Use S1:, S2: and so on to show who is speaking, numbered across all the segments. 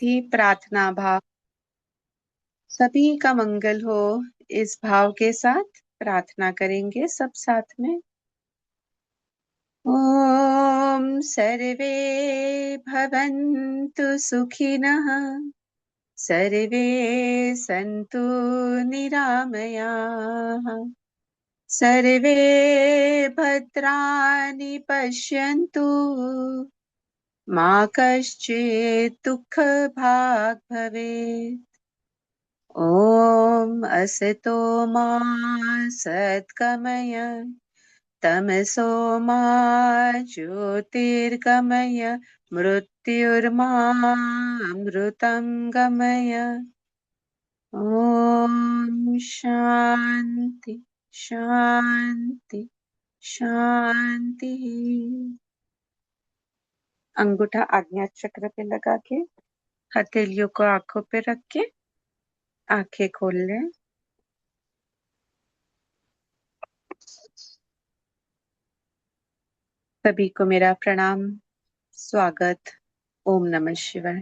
S1: थी प्रार्थना भाव। सभी का मंगल हो, इस भाव के साथ प्रार्थना करेंगे सब साथ में। ओम सर्वे भवन्तु सुखिनः, सर्वे सन्तु निरामयाः, सर्वे भद्राणि पश्यन्तु, मा कश्चित् दुःखभाग् भवेत्। ॐ असतो मा सद्गमय, तमसो मा ज्योतिर्गमय, मृत्युर्मामृतं गमय। ॐ शान्ति शान्ति शांति। अंगूठा आज्ञा चक्र पे लगा के हथेलियों को आंखों पे रख के आंखें खोल लें। सभी को मेरा प्रणाम, स्वागत। ओम नमः शिवाय।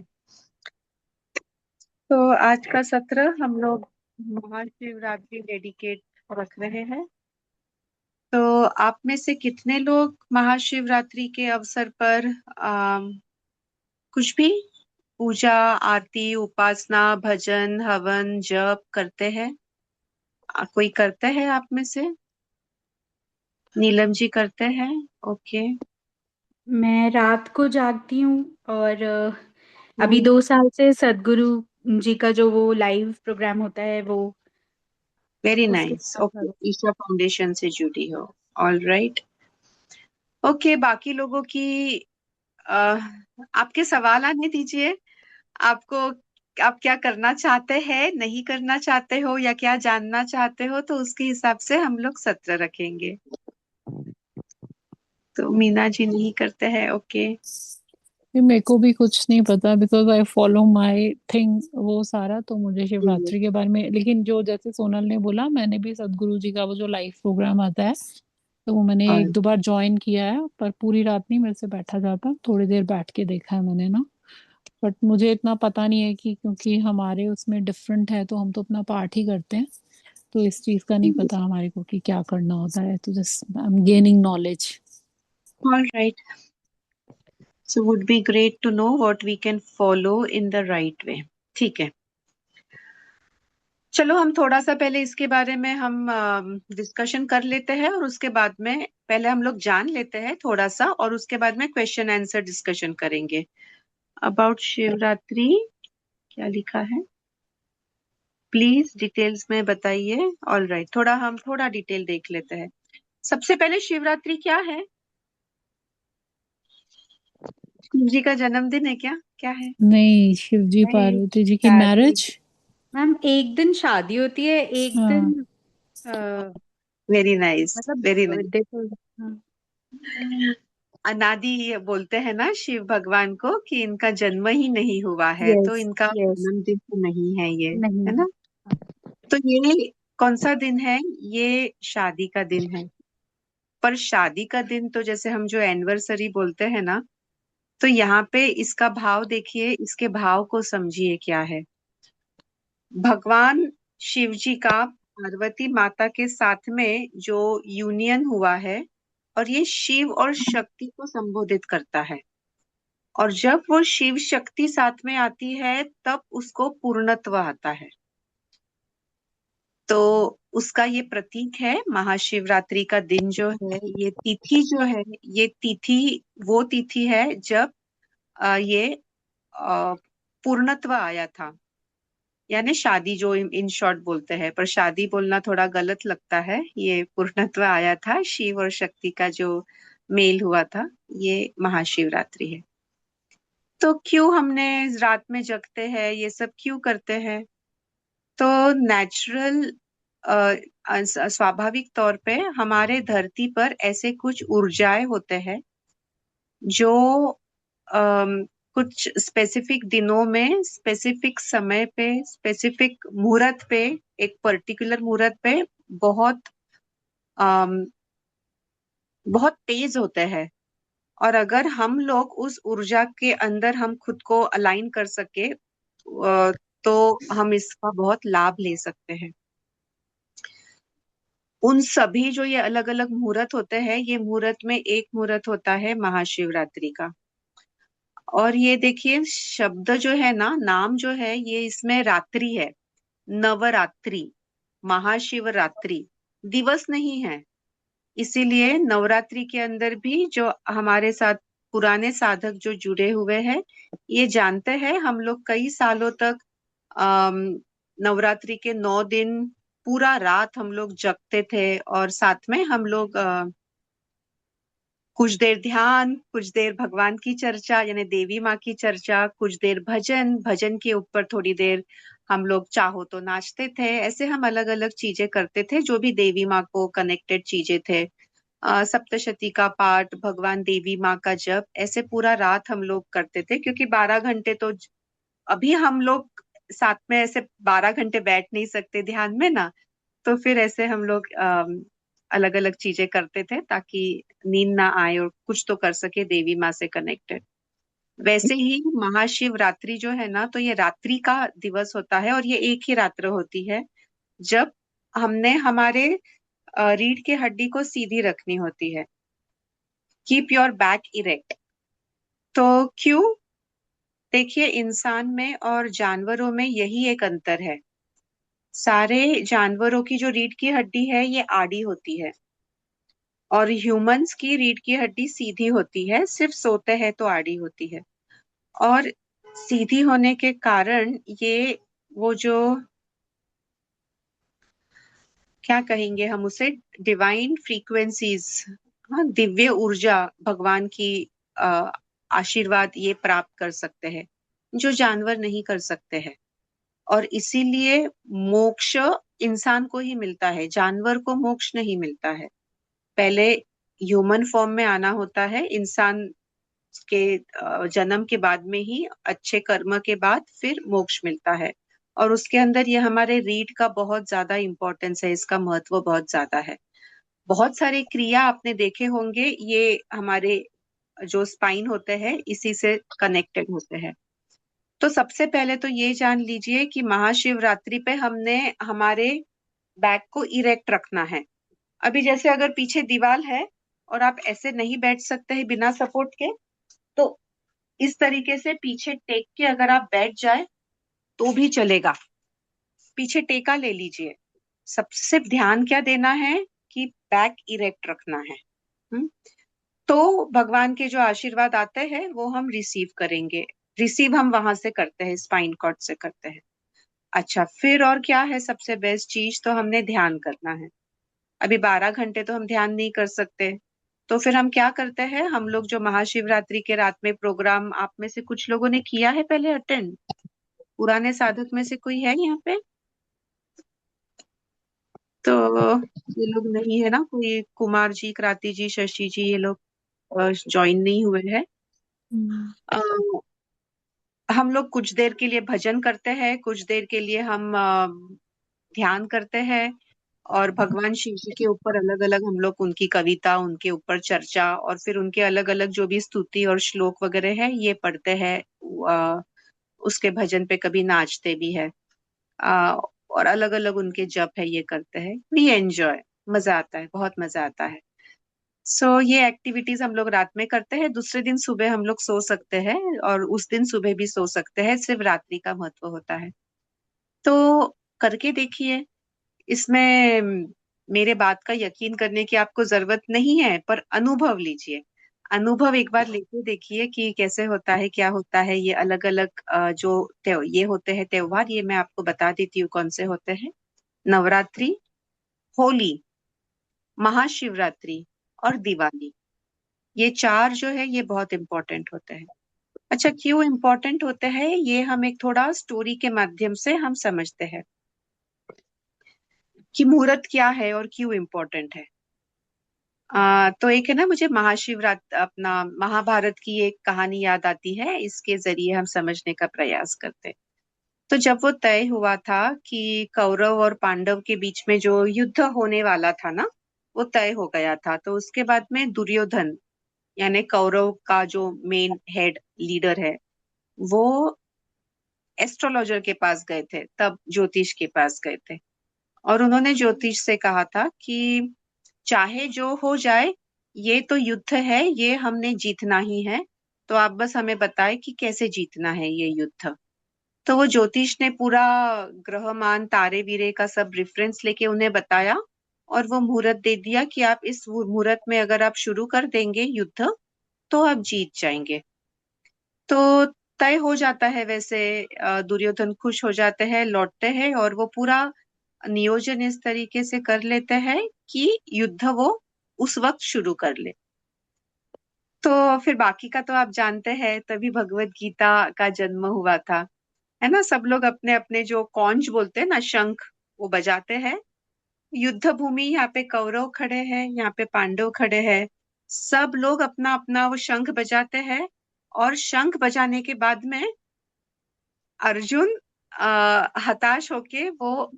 S1: तो आज का सत्र हम लोग महाशिवरात्रि डेडिकेट रख रहे हैं। तो आप में से कितने लोग महाशिवरात्रि के अवसर पर कुछ भी पूजा, आरती, उपासना, भजन, हवन, जप करते हैं? कोई करते हैं आप में से? नीलम जी करते हैं? ओके।
S2: मैं रात को जागती हूँ और अभी 2 साल से सदगुरु जी का जो वो लाइव प्रोग्राम होता है वो
S1: वेरी
S2: उसके
S1: नाइस।
S2: साथ
S1: ओके,
S2: करो।
S1: ईशा फाउंडेशन से जुड़ी हो। All right. ओके, बाकी लोगों की आपके सवाल आने दीजिए। आपको, आप क्या करना चाहते हैं, नहीं करना चाहते हो, या क्या जानना चाहते हो, तो उसके हिसाब से हम लोग सत्र रखेंगे। तो मीना जी नहीं करते हैं? ओके।
S3: ये मेरे को भी कुछ नहीं पता because I follow my thing वो सारा। तो मुझे शिवरात्रि के बारे में, लेकिन जो जैसे सोनल ने बोला, मैंने भी सदगुरु जी का वो जो लाइव प्रोग्राम आता है तो वो मैंने
S1: और
S3: 1-2 बार ज्वाइन किया है, पर पूरी रात नहीं मेरे से बैठा जाता, थोड़ी देर बैठ के देखा है मैंने ना। बट मुझे इतना पता नहीं है कि क्योंकि हमारे उसमें डिफरेंट है तो हम तो अपना पार्ट ही करते हैं, तो इस चीज का नहीं पता हमारे को कि क्या करना होता है। तो just I am gaining knowledge.
S1: All right. So would be great to know what we can follow in the right way. ठीक है, चलो हम थोड़ा सा पहले इसके बारे में हम डिस्कशन कर लेते हैं, और उसके बाद में पहले हम लोग जान लेते हैं थोड़ा सा, और उसके बाद में क्वेश्चन आंसर डिस्कशन करेंगे अबाउट शिवरात्रि। क्या लिखा है, प्लीज डिटेल्स में बताइए। ऑल राइट, थोड़ा हम थोड़ा डिटेल देख लेते हैं। सबसे पहले शिवरात्रि क्या है? शिव जी का जन्मदिन है क्या? क्या है?
S3: नहीं, शिव जी
S2: नहीं,
S3: पार्वती जी की
S2: शादी।
S3: मैरिज।
S2: मैम एक दिन शादी होती है, एक
S3: हाँ।
S2: दिन अ,
S1: वेरी नाइस,
S2: मतलब
S1: वेरी नाइस।
S2: बर्थडे को। हाँ।
S1: अनादि ये बोलते हैं ना शिव भगवान को कि इनका जन्म ही नहीं हुआ है, तो
S2: यस,
S1: इनका
S2: यस।
S1: जन्मदिन तो नहीं है ये,
S2: नहीं।
S1: है ना? तो ये कौन सा दिन है? ये शादी का दिन है। पर शादी का दिन तो जैसे हम जो एनिवर्सरी बोलते हैं ना, तो यहाँ पे इसका भाव देखिए, इसके भाव को समझिए क्या है। भगवान शिव जी का पार्वती माता के साथ में जो यूनियन हुआ है, और ये शिव और शक्ति को संबोधित करता है। और जब वो शिव शक्ति साथ में आती है तब उसको पूर्णत्व आता है। तो उसका ये प्रतीक है। महाशिवरात्रि का दिन जो है, ये तिथि जो है, ये तिथि वो तिथि है जब ये पूर्णत्व आया था। यानी शादी जो इन शॉर्ट बोलते हैं, पर शादी बोलना थोड़ा गलत लगता है। ये पूर्णत्व आया था, शिव और शक्ति का जो मेल हुआ था, ये महाशिवरात्रि है। तो क्यों हमने रात में जगते हैं, ये सब क्यों करते हैं? तो नेचुरल, स्वाभाविक तौर पे हमारे धरती पर ऐसे कुछ ऊर्जाएं होते हैं जो कुछ स्पेसिफिक दिनों में, स्पेसिफिक समय पे, स्पेसिफिक मुहूर्त पे, एक पर्टिकुलर मुहूर्त पे बहुत अम, बहुत तेज होते हैं। और अगर हम लोग उस ऊर्जा के अंदर हम खुद को अलाइन कर सके, तो हम इसका बहुत लाभ ले सकते हैं। उन सभी जो ये अलग अलग मुहूर्त होते हैं, ये मुहूर्त में एक मुहूर्त होता है महाशिवरात्रि का। और ये देखिए शब्द जो है ना, नाम जो है, ये इसमें रात्रि है, नवरात्रि, महाशिवरात्रि दिवस नहीं है। इसीलिए नवरात्रि के अंदर भी जो हमारे साथ पुराने साधक जो जुड़े हुए हैं, ये जानते हैं हम लोग कई सालों तक अम, नवरात्रि के 9 दिन पूरा रात हम लोग जगते थे, और साथ में हम लोग कुछ देर ध्यान, कुछ देर भगवान की चर्चा यानी देवी माँ की चर्चा, कुछ देर भजन, भजन के ऊपर थोड़ी देर हम लोग चाहो तो नाचते थे। ऐसे हम अलग अलग चीजें करते थे जो भी देवी माँ को कनेक्टेड चीजें थे। सप्तशती का पाठ, भगवान देवी माँ का जप, ऐसे पूरा रात हम लोग करते थे, क्योंकि 12 घंटे तो अभी हम लोग साथ में ऐसे 12 घंटे बैठ नहीं सकते ध्यान में ना। तो फिर ऐसे हम लोग अलग अलग चीजें करते थे ताकि नींद ना आए और कुछ तो कर सके देवी माँ से कनेक्टेड। वैसे ही महाशिवरात्रि जो है ना, तो ये रात्रि का दिवस होता है, और ये एक ही रात्र होती है जब हमने हमारे रीढ़ की हड्डी को सीधी रखनी होती है। Keep your back erect. तो क्यों? देखिए, इंसान में और जानवरों में यही एक अंतर है। सारे जानवरों की जो रीढ़ की हड्डी है ये आड़ी होती है, और ह्यूमंस की रीढ़ की हड्डी सीधी होती है, सिर्फ सोते हैं तो आड़ी होती है। और सीधी होने के कारण ये वो जो क्या कहेंगे हम उसे, डिवाइन फ्रीक्वेंसीज, हाँ, दिव्य ऊर्जा, भगवान की अ, आशीर्वाद ये प्राप्त कर सकते हैं जो जानवर नहीं कर सकते हैं। और इसीलिए मोक्ष इंसान को ही मिलता है, जानवर को मोक्ष नहीं मिलता है। पहले ह्यूमन फॉर्म में आना होता है इंसान के जन्म के बाद में ही, अच्छे कर्म के बाद फिर मोक्ष मिलता है। और उसके अंदर ये हमारे रीढ़ का बहुत ज्यादा इंपॉर्टेंस है, इसका महत्व बहुत ज्यादा है। बहुत सारे क्रिया आपने देखे होंगे, ये हमारे जो स्पाइन होते हैं इसी से कनेक्टेड होते हैं। तो सबसे पहले तो ये जान लीजिए कि महाशिवरात्रि पे हमने हमारे बैक को इरेक्ट रखना है। अभी जैसे अगर पीछे दीवार है और आप ऐसे नहीं बैठ सकते हैं बिना सपोर्ट के, तो इस तरीके से पीछे टेक के अगर आप बैठ जाए तो भी चलेगा। पीछे टेका ले लीजिए। सबसे ध्यान क्या देना है कि बैक इरेक्ट रखना है। हम्म? तो भगवान के जो आशीर्वाद आते हैं वो हम रिसीव करेंगे। रिसीव हम वहां से करते हैं, स्पाइन कॉर्ड से करते हैं। अच्छा, फिर और क्या है सबसे बेस्ट चीज? तो हमने ध्यान करना है। अभी 12 घंटे तो हम ध्यान नहीं कर सकते, तो फिर हम क्या करते हैं, हम लोग जो महाशिवरात्रि के रात में प्रोग्राम, आप में से कुछ लोगों ने किया है पहले अटेंड? पुराने साधक में से कोई है यहाँ पे? तो ये लोग नहीं है ना, कोई कुमार जी, क्रांति जी, शशि जी, ये लोग ज्वाइन नहीं हुए हैं।
S3: हम्म।
S1: अ, हम लोग कुछ देर के लिए भजन करते हैं, कुछ देर के लिए हम ध्यान करते हैं, और भगवान शिव जी के ऊपर अलग अलग हम लोग उनकी कविता, उनके ऊपर चर्चा, और फिर उनके अलग अलग जो भी स्तुति और श्लोक वगैरह है ये पढ़ते हैं। अ, उसके भजन पे कभी नाचते भी है। और अलग अलग उनके जप है, ये करते हैं। वी एंजॉय, मजा आता है, बहुत मजा आता है। ये एक्टिविटीज हम लोग रात में करते हैं। दूसरे दिन सुबह हम लोग सो सकते हैं, और उस दिन सुबह भी सो सकते हैं, सिर्फ रात्रि का महत्व होता है। तो करके देखिए। इसमें मेरे बात का यकीन करने की आपको जरूरत नहीं है, पर अनुभव लीजिए। अनुभव एक बार लेके देखिए कि कैसे होता है, क्या होता है। ये अलग अलग जो ये होते हैं त्योहार, ये मैं आपको बता देती हूँ कौन से होते हैं। नवरात्रि, होली, महाशिवरात्रि और दिवाली, ये चार जो है ये बहुत इंपॉर्टेंट होते हैं। अच्छा, क्यों इंपॉर्टेंट होते हैं ये हम एक थोड़ा स्टोरी के माध्यम से हम समझते हैं कि मुहूर्त क्या है और क्यों इम्पोर्टेंट है। तो एक है ना, मुझे महाशिवरात्रि, अपना महाभारत की एक कहानी याद आती है, इसके जरिए हम समझने का प्रयास करते हैं। तो जब वो तय हुआ था कि कौरव और पांडव के बीच में जो युद्ध होने वाला था ना, वो तय हो गया था, तो उसके बाद में दुर्योधन, यानी कौरव का जो मेन हेड लीडर है, वो एस्ट्रोलॉजर के पास गए थे, तब ज्योतिष के पास गए थे, और उन्होंने ज्योतिष से कहा था कि चाहे जो हो जाए, ये तो युद्ध है, ये हमने जीतना ही है, तो आप बस हमें बताएं कि कैसे जीतना है ये युद्ध। तो वो ज्योतिष ने पूरा ग्रहमान तारे वीरे का सब रेफरेंस लेके उन्हें बताया, और वो मुहूर्त दे दिया कि आप इस मुहूर्त में अगर आप शुरू कर देंगे युद्ध तो आप जीत जाएंगे। तो तय हो जाता है वैसे। दुर्योधन खुश हो जाते हैं, लौटते हैं, और वो पूरा नियोजन इस तरीके से कर लेते हैं कि युद्ध वो उस वक्त शुरू कर ले। तो फिर बाकी का तो आप जानते हैं, तभी भगवत गीता का जन्म हुआ था, है ना। सब लोग अपने अपने जो कॉन्ज बोलते हैं ना, शंख, वो बजाते हैं। युद्ध भूमि, यहाँ पे कौरव खड़े हैं, यहाँ पे पांडव खड़े हैं, सब लोग अपना अपना वो शंख बजाते हैं। और शंख बजाने के बाद में अर्जुन हताश होके वो,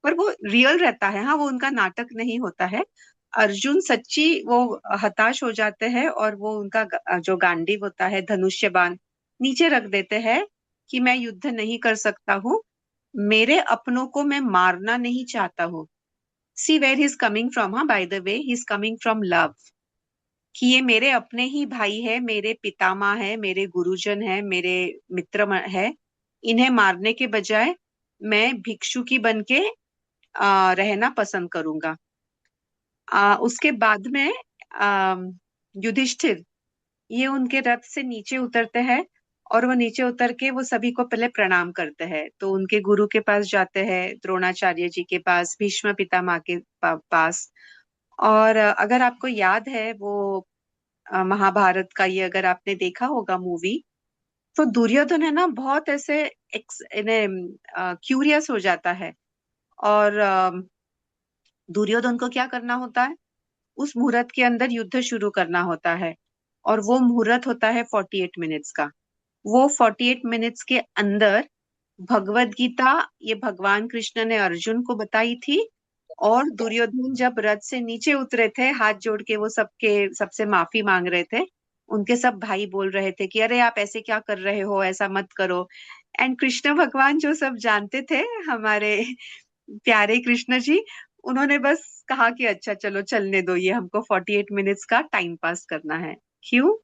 S1: पर वो रियल रहता है, हाँ, वो उनका नाटक नहीं होता है। अर्जुन सच्ची वो हताश हो जाते हैं, और वो उनका जो गांडीव होता है, धनुष्य बाण, नीचे रख देते हैं कि मैं युद्ध नहीं कर सकता हूँ, मेरे अपनों को मैं मारना नहीं चाहता हूँ। See where he is coming from, हाँ, by the way he is coming from love, कि ये मेरे अपने ही भाई है, मेरे पितामह है, मेरे गुरुजन है, मेरे मित्र है, इन्हें मारने के बजाय मैं भिक्षुकी बन के रहना पसंद करूंगा। उसके बाद में युधिष्ठिर ये उनके रथ से नीचे उतरते हैं, और वो नीचे उतर के वो सभी को पहले प्रणाम करते हैं। तो उनके गुरु के पास जाते हैं, द्रोणाचार्य जी के पास, भीष्म पितामह के पास। और अगर आपको याद है वो महाभारत का, ये अगर आपने देखा होगा मूवी, तो दुर्योधन है ना बहुत ऐसे क्यूरियस हो जाता है। और दुर्योधन को क्या करना होता है, उस मुहूर्त के अंदर युद्ध शुरू करना होता है, और वो मुहूर्त होता है 48 मिनट्स का। वो 48 मिनट्स के अंदर भगवत गीता ये भगवान कृष्ण ने अर्जुन को बताई थी। और दुर्योधन जब रथ से नीचे उतरे थे, हाथ जोड़ के वो सबके सबसे माफी मांग रहे थे, उनके सब भाई बोल रहे थे कि अरे आप ऐसे क्या कर रहे हो, ऐसा मत करो। एंड कृष्ण भगवान जो सब जानते थे, हमारे प्यारे कृष्ण जी, उन्होंने बस कहा कि अच्छा चलो चलने दो, ये हमको 48 मिनट्स का टाइम पास करना है। क्यों?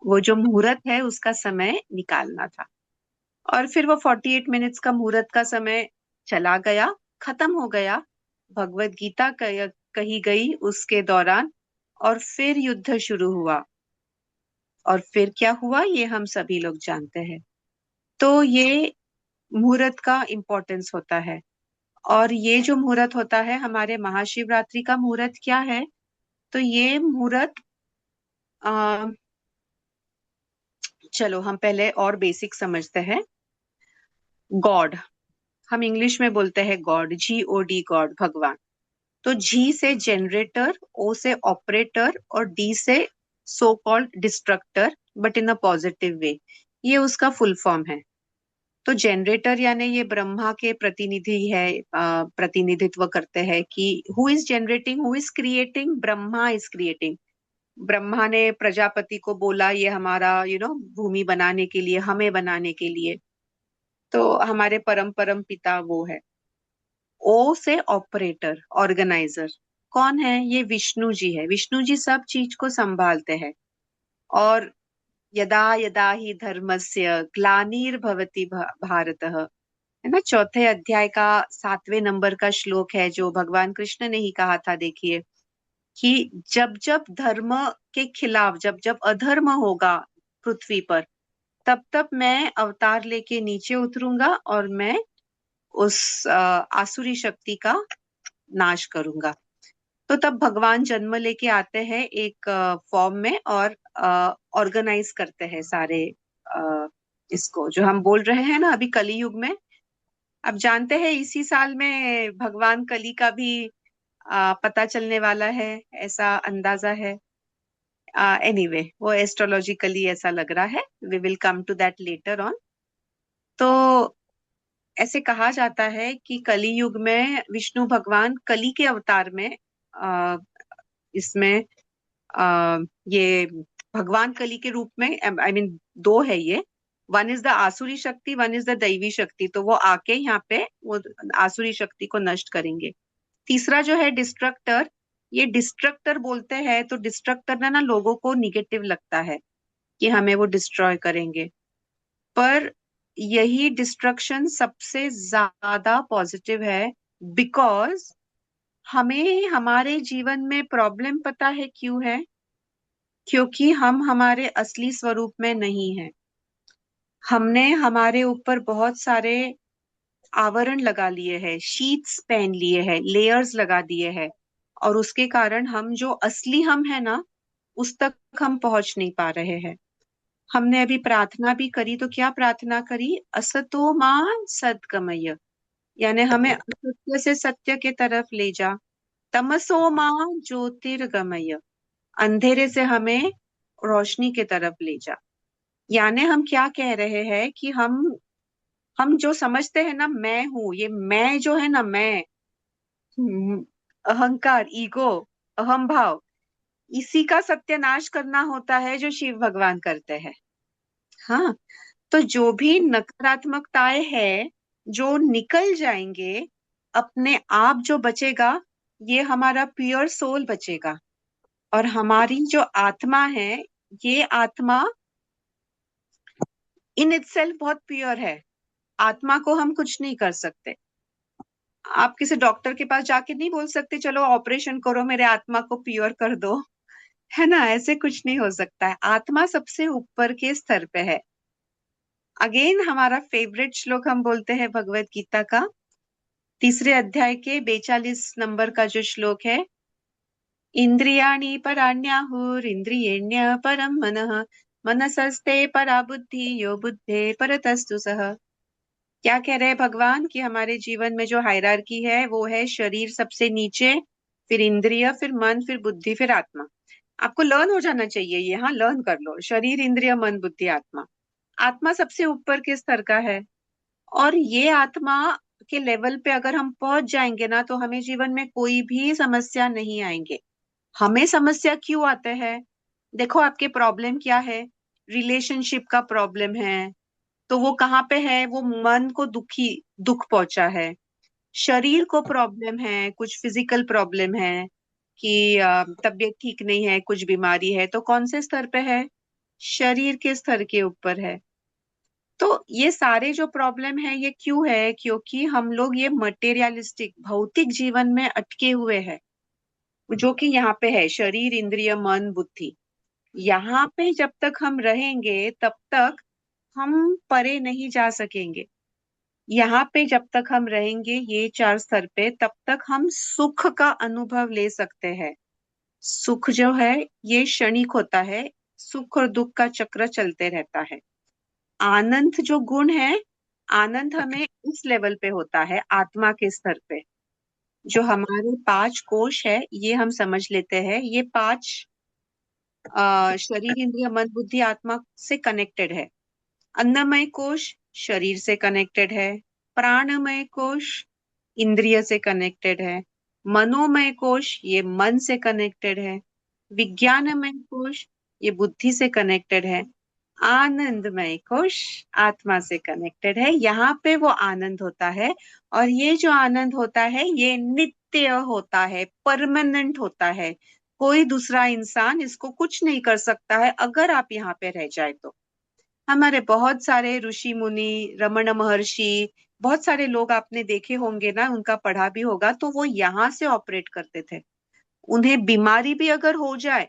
S1: वो जो मुहूर्त है उसका समय निकालना था। और फिर वो 48 मिनट्स का मुहूर्त का समय चला गया, खत्म हो गया, भगवत गीता कही गई उसके दौरान, और फिर युद्ध शुरू हुआ। और फिर क्या हुआ ये हम सभी लोग जानते हैं। तो ये मुहूर्त का इम्पोर्टेंस होता है। और ये जो मुहूर्त होता है, हमारे महाशिवरात्रि का मुहूर्त क्या है, तो ये मुहूर्त, अ, चलो हम पहले और बेसिक समझते हैं। गॉड, हम इंग्लिश में बोलते हैं गॉड, GOD, गॉड, भगवान। तो जी से जनरेटर, ओ से ऑपरेटर, और डी से so called destructor, but in a positive way, ये उसका फुल फॉर्म है। तो जनरेटर यानी ये ब्रह्मा के प्रतिनिधि है, प्रतिनिधित्व करते हैं कि who is generating, who is creating, Brahma is creating. Brahma ने प्रजापति को बोला ये हमारा भूमि बनाने के लिए, हमें बनाने के लिए। तो हमारे परम परम पिता वो है। ओ से ऑपरेटर, ऑर्गेनाइजर, कौन है? ये विष्णु जी है। विष्णु जी सब चीज को संभालते हैं। और यदा यदा ही धर्मस्य ग्लानिर्भवति भारतः, है ना, चौथे अध्याय का 7वें नंबर का श्लोक है, जो भगवान कृष्ण ने ही कहा था। देखिए कि जब जब धर्म के खिलाफ, जब जब अधर्म होगा पृथ्वी पर, तब तब मैं अवतार लेके नीचे उतरूंगा, और मैं उस आसुरी शक्ति का नाश करूंगा। तो तब भगवान जन्म लेके आते हैं एक फॉर्म में, और ऑर्गेनाइज करते हैं सारे इसको, जो हम बोल रहे हैं ना अभी कली युग में। अब जानते हैं इसी साल में भगवान कली का भी पता चलने वाला है, ऐसा अंदाजा है। एनीवे वो एस्ट्रोलॉजिकली ऐसा लग रहा है, we will come to that later on. तो ऐसे कहा जाता है कि कली युग में विष्णु भगवान कली के अवतार में, आ, इसमें ये भगवान कली के रूप में, आई मीन दो है ये, वन इज द आसुरी शक्ति, वन इज द दैवी शक्ति, तो वो आके यहाँ पे वो आसुरी शक्ति को नष्ट करेंगे। तीसरा जो है डिस्ट्रक्टर, ये डिस्ट्रक्टर बोलते हैं तो डिस्ट्रक्टर ना लोगों को निगेटिव लगता है कि हमें वो डिस्ट्रॉय करेंगे, पर यही डिस्ट्रक्शन सबसे ज्यादा पॉजिटिव है। बिकॉज हमें हमारे जीवन में प्रॉब्लम पता है क्यों है? क्योंकि हम हमारे असली स्वरूप में नहीं हैं। हमने हमारे ऊपर बहुत सारे आवरण लगा लिए हैं, शीट्स पहन लिए हैं, लेयर्स लगा दिए हैं, और उसके कारण हम जो असली हम है ना, उस तक हम पहुंच नहीं पा रहे हैं। हमने अभी प्रार्थना भी करी तो क्या प्रार्थना करी? असतो मां सद्गमय, यानी हमें असत्य से सत्य के तरफ ले जा। तमसो मां ज्योतिर्गमय, अंधेरे से हमें रोशनी के तरफ ले जा। यानी हम क्या कह रहे हैं कि हम जो समझते हैं ना मैं हूं, ये मैं जो है ना, मैं अहंकार, ईगो, अहम भाव, इसी का सत्यानाश करना होता है जो शिव भगवान करते हैं। हाँ, तो जो भी नकारात्मकताएं है, जो निकल जाएंगे, अपने आप जो बचेगा, ये हमारा प्योर सोल बचेगा। और हमारी जो आत्मा है, ये आत्मा इन इटसेल्फ बहुत प्योर है। आत्मा को हम कुछ नहीं कर सकते। आप किसी डॉक्टर के पास जाके नहीं बोल सकते चलो ऑपरेशन करो मेरे आत्मा को प्योर कर दो, है ना? ऐसे कुछ नहीं हो सकता है। आत्मा सबसे ऊपर के स्तर पे है। अगेन हमारा फेवरेट श्लोक हम बोलते हैं भगवत गीता का, तीसरे अध्याय के 42 नंबर का जो श्लोक है, इंद्रियाणि पराण्याहुर इंद्रियेण्य परम मनः, मनसस्ते परा बुद्धि यो बुद्धे परतस्तु सः। क्या कह रहे हैं भगवान कि हमारे जीवन में जो हायरार्की है वो है शरीर सबसे नीचे, फिर इंद्रिय, फिर मन, फिर बुद्धि, फिर आत्मा। आपको लर्न हो जाना चाहिए ये, हाँ लर्न कर लो, शरीर, इंद्रिय, मन, बुद्धि, आत्मा। आत्मा सबसे ऊपर के स्तर का है, और ये आत्मा के लेवल पे अगर हम पहुंच जाएंगे ना, तो हमें जीवन में कोई भी समस्या नहीं आएंगे। हमें समस्या क्यों आते हैं? देखो आपके प्रॉब्लम क्या है, रिलेशनशिप का प्रॉब्लम है, तो वो कहाँ पे है? वो मन को दुख पहुंचा है। शरीर को प्रॉब्लम है, कुछ फिजिकल प्रॉब्लम है कि तबीयत ठीक नहीं है, कुछ बीमारी है, तो कौन से स्तर पे है? शरीर के स्तर के ऊपर है। तो ये सारे जो प्रॉब्लम है ये क्यों है? क्योंकि हम लोग ये मटेरियलिस्टिक भौतिक जीवन में अटके हुए हैं, जो कि यहाँ पे है शरीर, इंद्रिय, मन, बुद्धि। यहाँ पे जब तक हम रहेंगे तब तक हम परे नहीं जा सकेंगे। यहाँ पे जब तक हम रहेंगे ये चार स्तर पे, तब तक हम सुख का अनुभव ले सकते हैं। सुख जो है ये क्षणिक होता है, सुख और दुख का चक्र चलते रहता है। आनंद जो गुण है, आनंद हमें इस लेवल पे होता है आत्मा के स्तर पे। जो हमारे पांच कोश है ये हम समझ लेते हैं, ये पांच शरीर, इंद्रिय, मन, बुद्धि, आत्मा से कनेक्टेड है। अन्नमय कोश शरीर से कनेक्टेड है, प्राणमय कोश इंद्रिय से कनेक्टेड है, मनोमय कोश ये मन से कनेक्टेड है, विज्ञानमय कोश ये बुद्धि से कनेक्टेड है, आनंदमय कोश आत्मा से कनेक्टेड है। यहाँ पे वो आनंद होता है, और ये जो आनंद होता है ये नित्य होता है, परमानेंट होता है। कोई दूसरा इंसान इसको कुछ नहीं कर सकता है अगर आप यहाँ पे रह जाए तो। हमारे बहुत सारे ऋषि मुनि, रमण महर्षि, बहुत सारे लोग आपने देखे होंगे ना, उनका पढ़ा भी होगा, तो वो यहाँ से ऑपरेट करते थे। उन्हें बीमारी भी अगर हो जाए,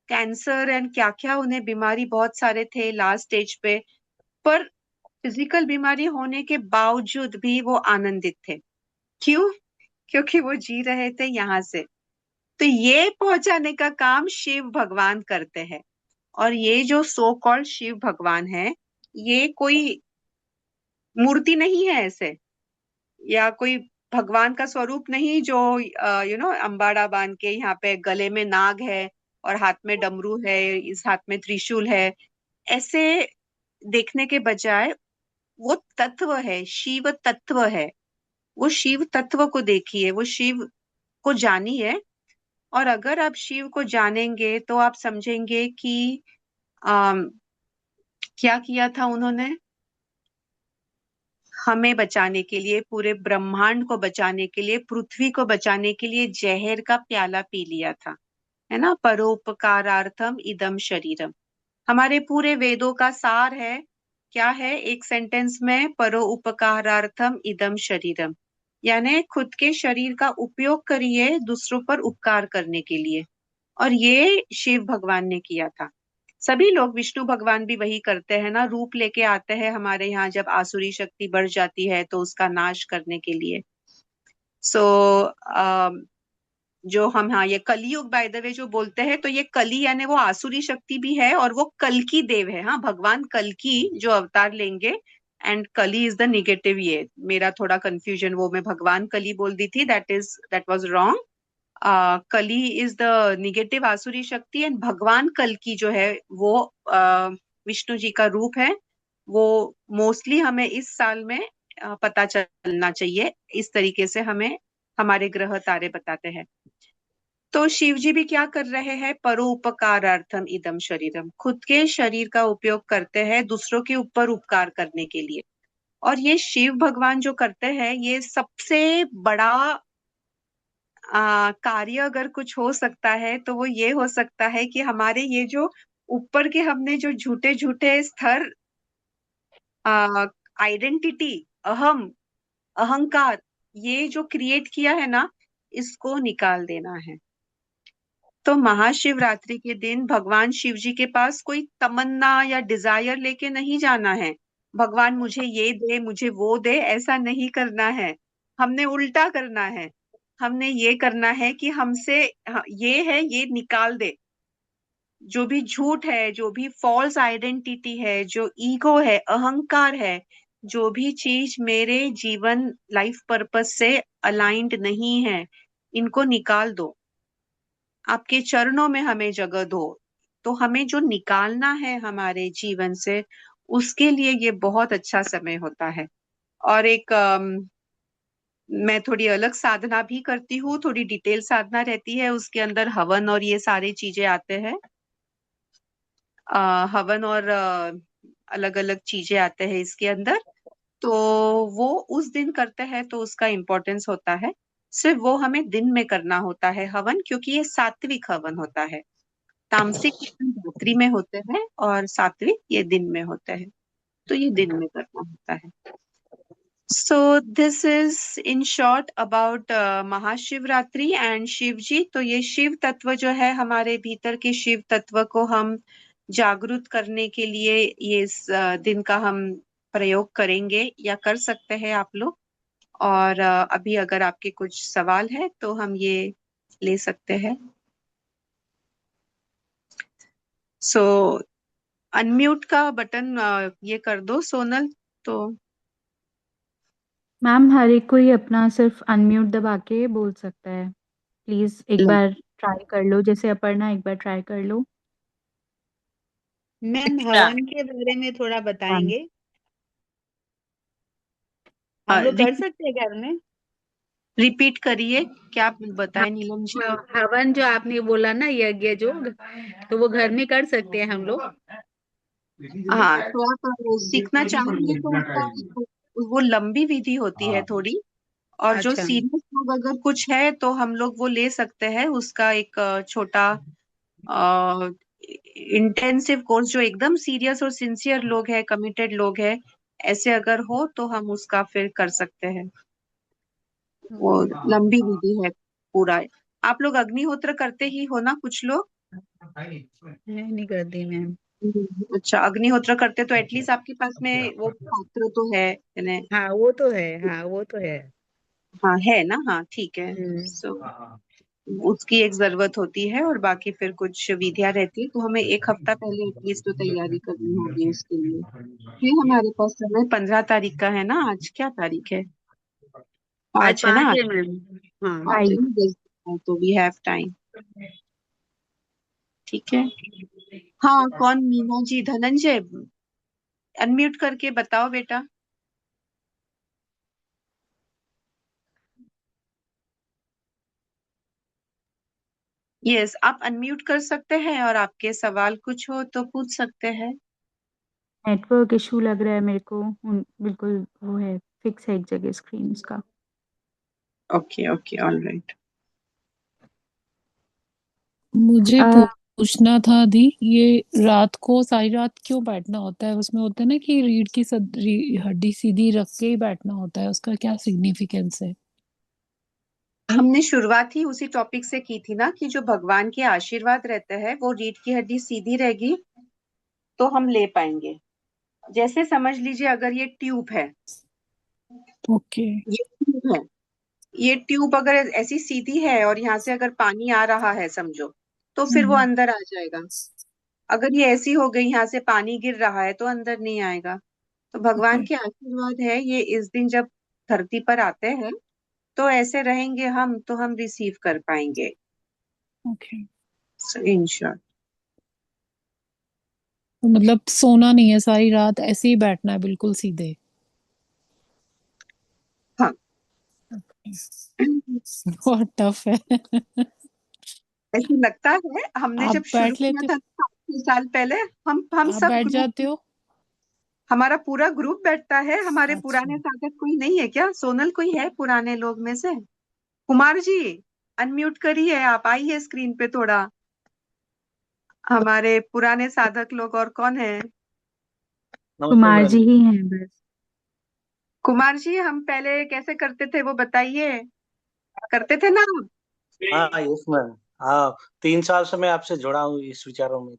S1: कैंसर एंड क्या क्या उन्हें बीमारी बहुत सारे थे लास्ट स्टेज पे, पर फिजिकल बीमारी होने के बावजूद भी वो आनंदित थे। क्यों? क्योंकि वो जी रहे थे यहाँ से। तो ये पहुंचाने का काम शिव भगवान करते हैं। और ये जो सो कॉल्ड शिव भगवान है, ये कोई मूर्ति नहीं है ऐसे, या कोई भगवान का स्वरूप नहीं जो अंबाड़ा बांध के यहाँ पे गले में नाग है और हाथ में डमरू है, इस हाथ में त्रिशूल है, ऐसे देखने के बजाय वो तत्व है, शिव तत्व है। वो शिव तत्व को देखिए, वो शिव को जानिए। और अगर आप शिव को जानेंगे तो आप समझेंगे कि क्या किया था उन्होंने? हमें बचाने के लिए, पूरे ब्रह्मांड को बचाने के लिए, पृथ्वी को बचाने के लिए जहर का प्याला पी लिया था, है ना। परोपकारार्थम इदम शरीरम, हमारे पूरे वेदों का सार है। क्या है एक सेंटेंस में? परोपकारार्थम इदम शरीरम, यानी खुद के शरीर का उपयोग करिए दूसरों पर उपकार करने के लिए। और ये शिव भगवान ने किया था। सभी लोग, विष्णु भगवान भी वही करते हैं ना, रूप लेके आते हैं हमारे यहाँ जब आसुरी शक्ति बढ़ जाती है तो उसका नाश करने के लिए। सो जो हम, हाँ, ये कलयुग बाय द वे जो बोलते हैं, तो ये कली यानी वो आसुरी शक्ति भी है और वो कल्कि देव है। हाँ, भगवान कल्कि जो अवतार लेंगे, एंड कली इज द निगेटिव। ये मेरा थोड़ा कंफ्यूजन, वो मैं भगवान कली बोल दी थी, दैट वाज रॉन्ग। कली इज द निगेटिव आसुरी शक्ति, एंड भगवान कल्कि जो है वो विष्णु जी का रूप है। वो मोस्टली हमें इस साल में पता चलना चाहिए। इस तरीके से हमें हमारे ग्रह तारे बताते हैं। तो शिव जी भी क्या कर रहे हैं? परोपकारार्थम इदम शरीरम, खुद के शरीर का उपयोग करते हैं दूसरों के ऊपर उपकार करने के लिए। और ये शिव भगवान जो करते हैं, ये सबसे बड़ा कार्य अगर कुछ हो सकता है तो वो ये हो सकता है कि हमारे ये जो ऊपर के हमने जो झूठे झूठे स्तर, आइडेंटिटी, अहम, अहंकार, ये जो क्रिएट किया है ना, इसको निकाल देना है। तो महाशिवरात्रि के दिन भगवान शिव जी के पास कोई तमन्ना या डिजायर लेके नहीं जाना है। भगवान मुझे ये दे, मुझे वो दे, ऐसा नहीं करना है। हमने उल्टा करना है। हमने ये करना है कि हमसे, ये है, ये निकाल दे। जो भी झूठ है, जो भी फॉल्स आइडेंटिटी है, जो ईगो है, अहंकार है, जो भी चीज मेरे जीवन लाइफ पर्पस से अलाइंड नहीं है, इनको निकाल दो। आपके चरणों में हमें जगह दो। तो हमें जो निकालना है हमारे जीवन से, उसके लिए ये बहुत अच्छा समय होता है। और एक मैं थोड़ी अलग साधना भी करती हूँ, थोड़ी डिटेल साधना रहती है, उसके अंदर हवन और ये सारी चीजें आते हैं। हवन और अलग अलग चीजें आते हैं इसके अंदर। तो वो उस दिन करते हैं तो उसका इम्पोर्टेंस होता है। सिर्फ वो हमें दिन में करना होता है हवन, क्योंकि ये सात्विक हवन होता है। तामसिक हवन रात्रि में होते हैं और सात्विक ये दिन में होते हैं। तो ये दिन में करना होता है। So this is in short about Mahashivratri and Shiv ji. तो ये शिव तत्व जो है, हमारे भीतर के शिव तत्व को हम जागृत करने के लिए ये इस दिन का हम प्रयोग करेंगे या कर सकते हैं आप लोग। और अभी अगर आपके कुछ सवाल है तो हम ये ले सकते हैं। सो अनम्यूट का बटन ये कर दो सोनल। तो
S2: मैम हर एक कोई अपना सिर्फ अनम्यूट दबा के बोल सकता है। प्लीज एक बार ट्राई कर लो, जैसे अपर्णा एक बार ट्राई कर लो।
S4: मैम
S3: अच्छा।
S4: हवन के बारे में थोड़ा
S2: हाँ।
S4: बताएंगे? हम लोग कर सकते हैं घर में?
S1: रिपीट करिए, क्या बताए नीलम जी?
S4: हवन जो आपने बोला ना, यज्ञ जो, तो वो घर में कर सकते हैं हम लोग?
S1: हाँ, तो आप सीखना चाहेंगे तो उसका वो लंबी विधि होती है थोड़ी। और जो
S4: अच्छा।
S1: सीरियस लोग अगर कुछ है तो हम लोग वो ले सकते हैं, उसका एक छोटा इंटेंसिव कोर्स। जो एकदम सीरियस और सिंसियर लोग हैं, कमिटेड लोग हैं, ऐसे अगर हो तो हम उसका फिर कर सकते हैं। वो लंबी विधि है पूरा। आप लोग अग्निहोत्र करते ही हो ना कुछ लोग?
S4: नहीं करती मैम।
S1: अच्छा, अग्निहोत्र करते तो एटलीस्ट आपके पास में वो पात्र तो है, यानी।
S4: हाँ वो तो है, हाँ वो तो है।
S1: हाँ, है ना। हाँ, ठीक है।
S4: हम्म।
S1: सो उसकी एक जरूरत होती है, और बाकी फिर कुछ विधियां रहती है, तो हमें एक हफ्ता पहले एटलीस्ट तो तैयारी करनी होगी उसके लिए। फिर हमारे पास समय 15 तारीख का है ना। आज क्या तारीख है?
S4: आज
S1: 5 है ना
S4: 5
S1: आज।
S4: है मैम। हाँ।
S1: हाँ, तो
S2: आई।
S1: 10 दिन है, तो वी हैव टाइम। ठीक है। हाँ, कौन? मीना जी, धनंजय, अनम्यूट करके बताओ बेटा। यस, आप अनम्यूट कर सकते हैं और आपके सवाल कुछ हो तो पूछ सकते हैं।
S2: नेटवर्क इशू लग रहा है मेरे को। बिल्कुल वो है, फिक्स है एक जगह स्क्रीन उसका।
S1: Okay okay, all right.
S3: मुझे
S2: अ,
S3: पूछना था दी, ये रात को सारी रात क्यों बैठना होता है? उसमें होता है ना कि रीढ़ की हड्डी सीधी रख के ही बैठना होता है, उसका क्या सिग्निफिकेंस है?
S1: हमने शुरुआत ही उसी टॉपिक से की थी ना, कि जो भगवान के आशीर्वाद रहते हैं वो रीढ़ की हड्डी सीधी रहेगी तो हम ले पाएंगे। जैसे समझ लीजिए, अगर ये ट्यूब है,
S3: ओके।
S1: ये ट्यूब है, ये ट्यूब अगर ऐसी सीधी है और यहाँ से अगर पानी आ रहा है समझो, तो फिर वो अंदर आ जाएगा। अगर ये ऐसी हो गई, यहाँ से पानी गिर रहा है, तो अंदर नहीं आएगा। तो भगवान
S3: ओके
S1: के आशीर्वाद है ये, इस दिन जब धरती पर आते हैं तो ऐसे रहेंगे हम, तो हम रिसीव कर पाएंगे।
S3: ओके।
S1: In short.
S3: तो मतलब सोना नहीं है, सारी रात ऐसे ही बैठना है बिल्कुल सीधे?
S1: हाँ।
S3: बहुत टफ है।
S1: ऐसे लगता है, हमने
S3: आप
S1: जब शुरू
S3: बैठ
S1: किया
S3: लेते
S1: था 6 साल पहले, हम
S3: आप
S1: सब
S3: बैठ
S1: ग्रुप,
S3: जाते हो?
S1: हमारा पूरा ग्रुप बैठता है। हमारे
S3: अच्छा।
S1: पुराने साथक कोई नहीं है क्या? सोनल कोई है पुराने लोग में से? कुमार जी, अनम्यूट करिए, आप आइए स्क्रीन पे थोड़ा। हमारे पुराने साधक लोग और कौन है?
S5: नमस्ते
S2: कुमार
S5: मैडम
S2: जी
S5: जी।
S2: ही हैं बस।
S1: कुमार जी, हम पहले कैसे करते थे वो बताइए, करते थे ना आप?
S5: हाँ यस मैम। हाँ, 3 साल से मैं आपसे जुड़ा हूँ इस विचारों में।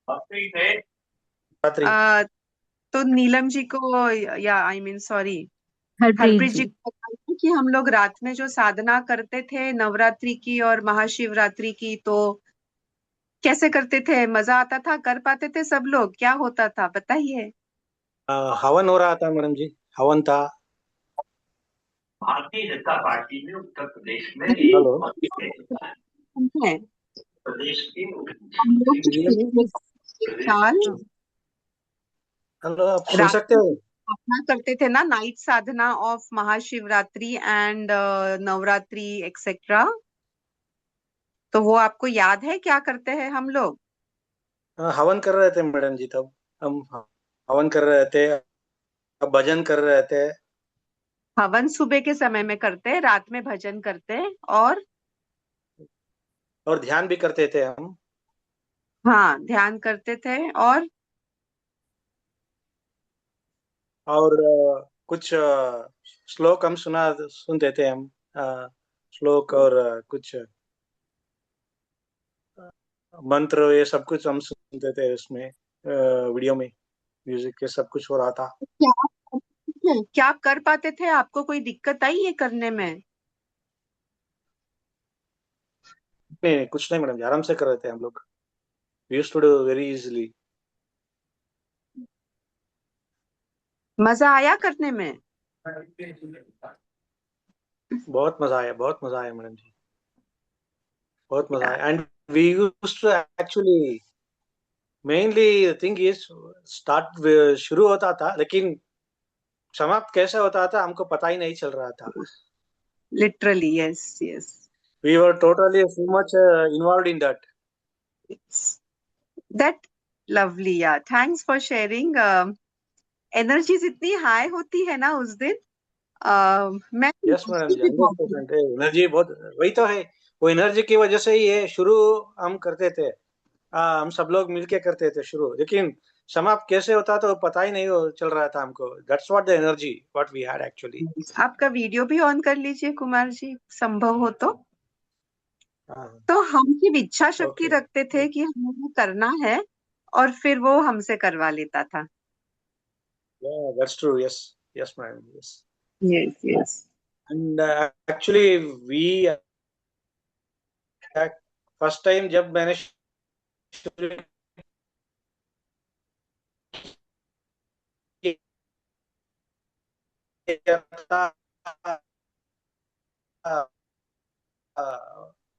S5: रात्रि।
S1: आ, तो नीलम जी को, या I mean sorry,
S2: Harpreet
S1: Harpreet ji
S2: ji.
S1: को बताइए कि हम लोग रात में जो साधना करते थे नवरात्रि की और महाशिवरात्रि की, तो कैसे करते थे? मजा आता था? कर पाते थे सब लोग? क्या होता था बताइए।
S5: हवन हो रहा था मैडम जी। हवन था।
S6: भारतीय जनता पार्टी ने उत्तर प्रदेश में
S1: नहीं,
S5: हेलो।
S1: है।
S6: प्रदेश के
S1: हम लोग
S5: नीलम जी।
S1: पिछले 1 साल
S5: हेलो, आप सुन
S1: रात
S5: सकते
S1: में
S5: हो?
S1: साधना करते थे ना, night Sadhana of Mahashivratri and Navratri etcetera. तो वो आपको याद है क्या करते हैं हम लोग?
S5: हवन कर रहे थे मैडम जी तब। हम हवन कर रहे थे, भजन कर रहे थे।
S1: हवन सुबह के समय में करते, रात में भजन करते, और
S5: और ध्यान भी करते थे हम।
S1: हाँ, ध्यान करते थे,
S5: और कुछ श्लोक हम सुनते थे हम। श्लोक और कुछ मंत्र, ये सब कुछ हम सुनते थे उसमें, वीडियो में म्यूजिक के सब कुछ हो रहा था।
S1: क्या आप कर पाते थे? आपको कोई दिक्कत आई ये करने में?
S5: नहीं कुछ नहीं मैडम जी, आराम से कर रहे थे हम लोग। We used to do very easily.
S1: मजा आया करने में?
S5: बहुत मजा आया, बहुत मजा आया मैडम जी। बहुत मजा आया। And we used to actually, mainly thing is, start शुरू होता था लेकिन समाप्त कैसे होता था हमको पता ही नहीं चल रहा था।
S1: Literally, yes yes.
S5: We were totally so much involve in that.
S1: That lovely, yeah thanks for sharing. Energies इतनी हाई होती है ना उस दिन। मैं
S5: यस मैडम
S1: exhausted
S5: जी,
S1: भी बहुत हूँ।
S5: 100% एनर्जी बहुत। वही तो है, वो एनर्जी की वजह से ही ये शुरू हम करते थे। हम सब लोग मिलके करते थे शुरू, लेकिन समाप्त कैसे होता था वो पता ही नहीं चल रहा था हमको। That's what the energy what we had actually.
S1: आपका वीडियो भी ऑन कर लीजिए कुमार जी, संभव हो तो।
S5: हाँ।
S1: तो हम सिर्फ इच्छा शक्ति
S5: ओके।
S1: रखते थे कि हमें वो करना है, और फिर वो हमसे करवा लेता था।
S5: That's true. Yes. Yes madam, yes.
S1: Yes yes.
S5: And actually we, first time जब मैंने शुरू किया था,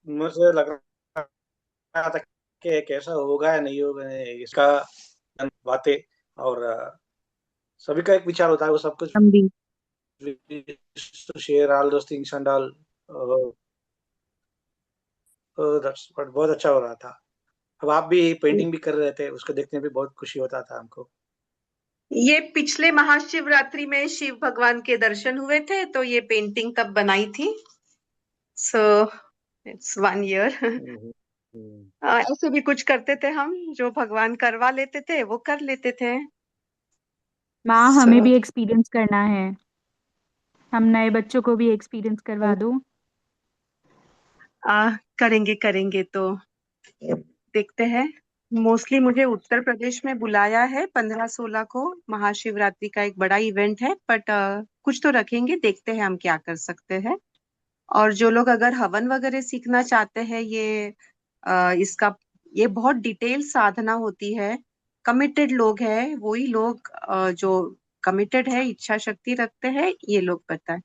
S5: मुझे लग रहा था कि कैसा होगा या नहीं होगा, इसका बातें। और सभी का एक विचार होता है, वो सब कुछ
S2: हम भी।
S5: Share all those things and all. That's बहुत अच्छा हो रहा था। अब आप भी पेंटिंग भी कर रहे थे, उसको देखने में बहुत खुशी होता था हमको।
S1: ये पिछले महाशिवरात्रि में शिव भगवान के दर्शन हुए थे, तो ये पेंटिंग तब बनाई थी। So it's 1 year। ऐसे भी कुछ करते थे हम, जो भगवान करवा लेते थे वो कर लेते थे।
S2: माँ
S1: सो
S2: हमें भी एक्सपीरियंस करना है, हम नए बच्चों को भी एक्सपीरियंस करवा दो।
S1: करेंगे करेंगे, तो देखते हैं। मोस्टली मुझे उत्तर प्रदेश में बुलाया है 15-16 को, महाशिवरात्रि का एक बड़ा इवेंट है, बट कुछ तो रखेंगे, देखते हैं हम क्या कर सकते हैं। और जो लोग अगर हवन वगैरह सीखना चाहते हैं, इसका ये बहुत डिटेल साधना होती है। कमिटेड लोग हैं, वही लोग जो कमिटेड है, इच्छा शक्ति रखते हैं, ये लोग बताएं।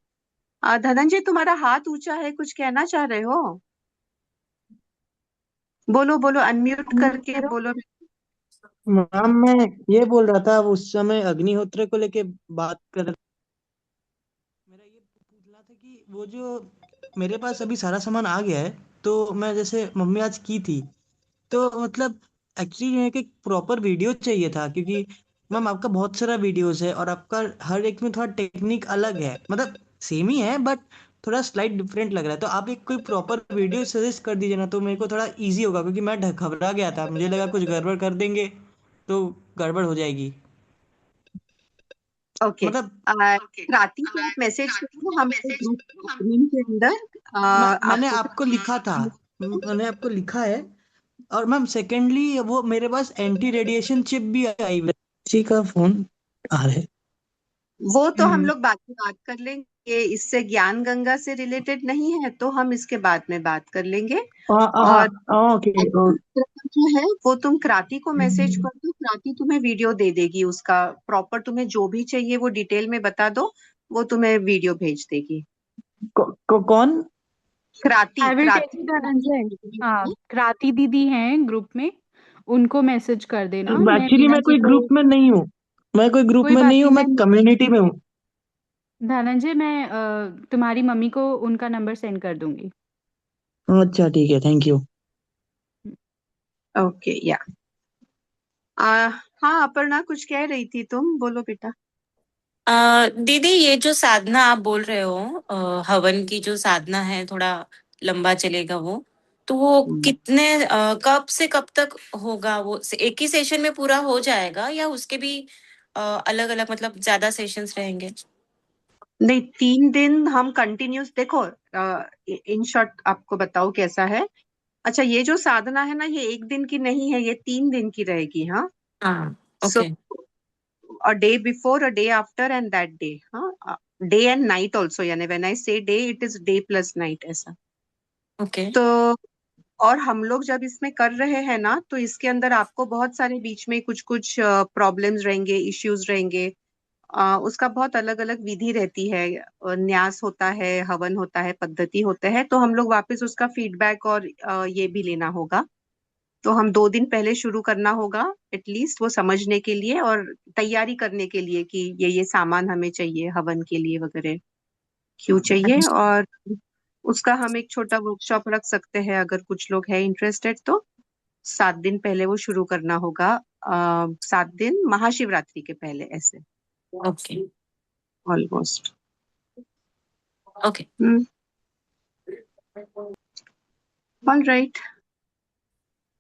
S1: धनंजय, तुम्हारा हाथ ऊंचा है, कुछ कहना चाह रहे हो? बोलो बोलो, अनम्यूट करके बोलो।
S7: मैम मैं ये बोल रहा था, उस समय अग्निहोत्र को लेके बात कर रहा था। मेरा ये पूछना था कि वो जो मेरे पास अभी सारा सामान आ गया है, तो मैं जैसे मम्मी आज की थी, तो मतलब एक्चुअली एक एक प्रॉपर वीडियो चाहिए था, क्योंकि मैम आपका बहुत सारा वीडियोस है और आपका हर एक में थोड़ा टेक्निक अलग है, मतलब सेम ही है बट थोड़ा स्लाइट डिफरेंट लग रहा है। तो आप एक कोई प्रॉपर वीडियो सजेस्ट कर दीजिए ना, तो मेरे को थोड़ा इजी होगा, क्योंकि मैं घबरा गया था, मुझे लगा कुछ गड़बड़ कर देंगे तो गड़बड़ हो जाएगी।
S1: ओके।
S7: मतलब
S1: राती को आप मैसेज करो हमारे ग्रुप एडमिन के अंदर।
S7: मैंने
S1: आपको
S7: आपको लिखा था, मैंने आपको लिखा है। और मैम सेकेंडली वो मेरे पास एंटी रेडिएशन चिप भी आई हुई है। किसी का फोन आ रहा है।
S1: वो तो हम लोग बाद में बात कर लेंगे, इससे ज्ञान गंगा से रिलेटेड नहीं है, तो हम इसके बाद में बात कर लेंगे। और
S7: ओके।
S1: जो है वो तुम क्रांति को मैसेज कर दो, क्रांति तुम्हें वीडियो दे देगी उसका प्रॉपर, तुम्हें जो भी चाहिए वो डिटेल में बता दो, वो तुम्हें वीडियो भेज देगी।
S7: कौन?
S1: क्रांति
S2: आई विल टेक
S1: क्रांति
S2: धनंजय। हाँ, क्रांति दीदी हैं ग्रुप में, उनको मैसेज कर देना, मैं
S7: एक्चुअली
S2: मीना
S7: मैं
S2: जी
S7: कोई
S2: को।
S7: ग्रुप में नहीं हूँ, मैं कोई ग्रुप
S2: कोई
S7: में
S2: बात
S7: नहीं हूँ,
S2: नहीं,
S7: मैं कम्युनिटी में हूँ।
S2: धनंजय मैं तुम्हारी मम्मी को उनका नंबर सेंड कर दूंगी।
S7: अच्छा ठीक है, थैंक यू।
S1: ओके या हाँ, अपर्णा कुछ कह रही थी तुम, बोलो बेटा।
S8: दीदी ये जो साधना आप बोल रहे हो, हवन की जो साधना है, थोड़ा लंबा चलेगा वो, तो वो कितने कब से कब तक होगा? वो एक ही सेशन में पूरा हो जाएगा या उसके भी अलग अलग, मतलब ज्यादा सेशंस रहेंगे?
S1: नहीं, 3 दिन हम कंटिन्यूस, देखो इन शॉर्ट आपको बताओ कैसा है। अच्छा, ये जो साधना है ना, ये 1 दिन की नहीं है, ये 3 दिन की रहेगी। हाँ,
S8: हाँ,
S1: so
S8: okay.
S1: A day before, a day after and that day. हाँ, डे एंड नाइट ऑल्सो, यानी व्हेन आई से day, it is debt plus night ऐसा।
S8: ओके।
S1: तो और हम लोग जब इसमें कर रहे हैं ना, तो इसके अंदर आपको बहुत सारे बीच में कुछ कुछ प्रॉब्लम्स रहेंगे, इश्यूज रहेंगे। उसका बहुत अलग अलग विधि रहती है, न्यास होता है, हवन होता है, पद्धति होते हैं, तो हम लोग वापस उसका फीडबैक और ये भी लेना होगा। तो हम 2 दिन पहले शुरू करना होगा, एटलीस्ट वो समझने के लिए और तैयारी करने के लिए कि ये सामान हमें चाहिए हवन के लिए वगैरह, क्यों चाहिए। और उसका हम एक छोटा वर्कशॉप रख सकते हैं, अगर कुछ लोग हैं इंटरेस्टेड तो। 7 दिन पहले वो शुरू करना होगा, 7 दिन महाशिवरात्रि के पहले ऐसे,
S8: okay.
S1: Almost.
S8: Okay.
S1: All right.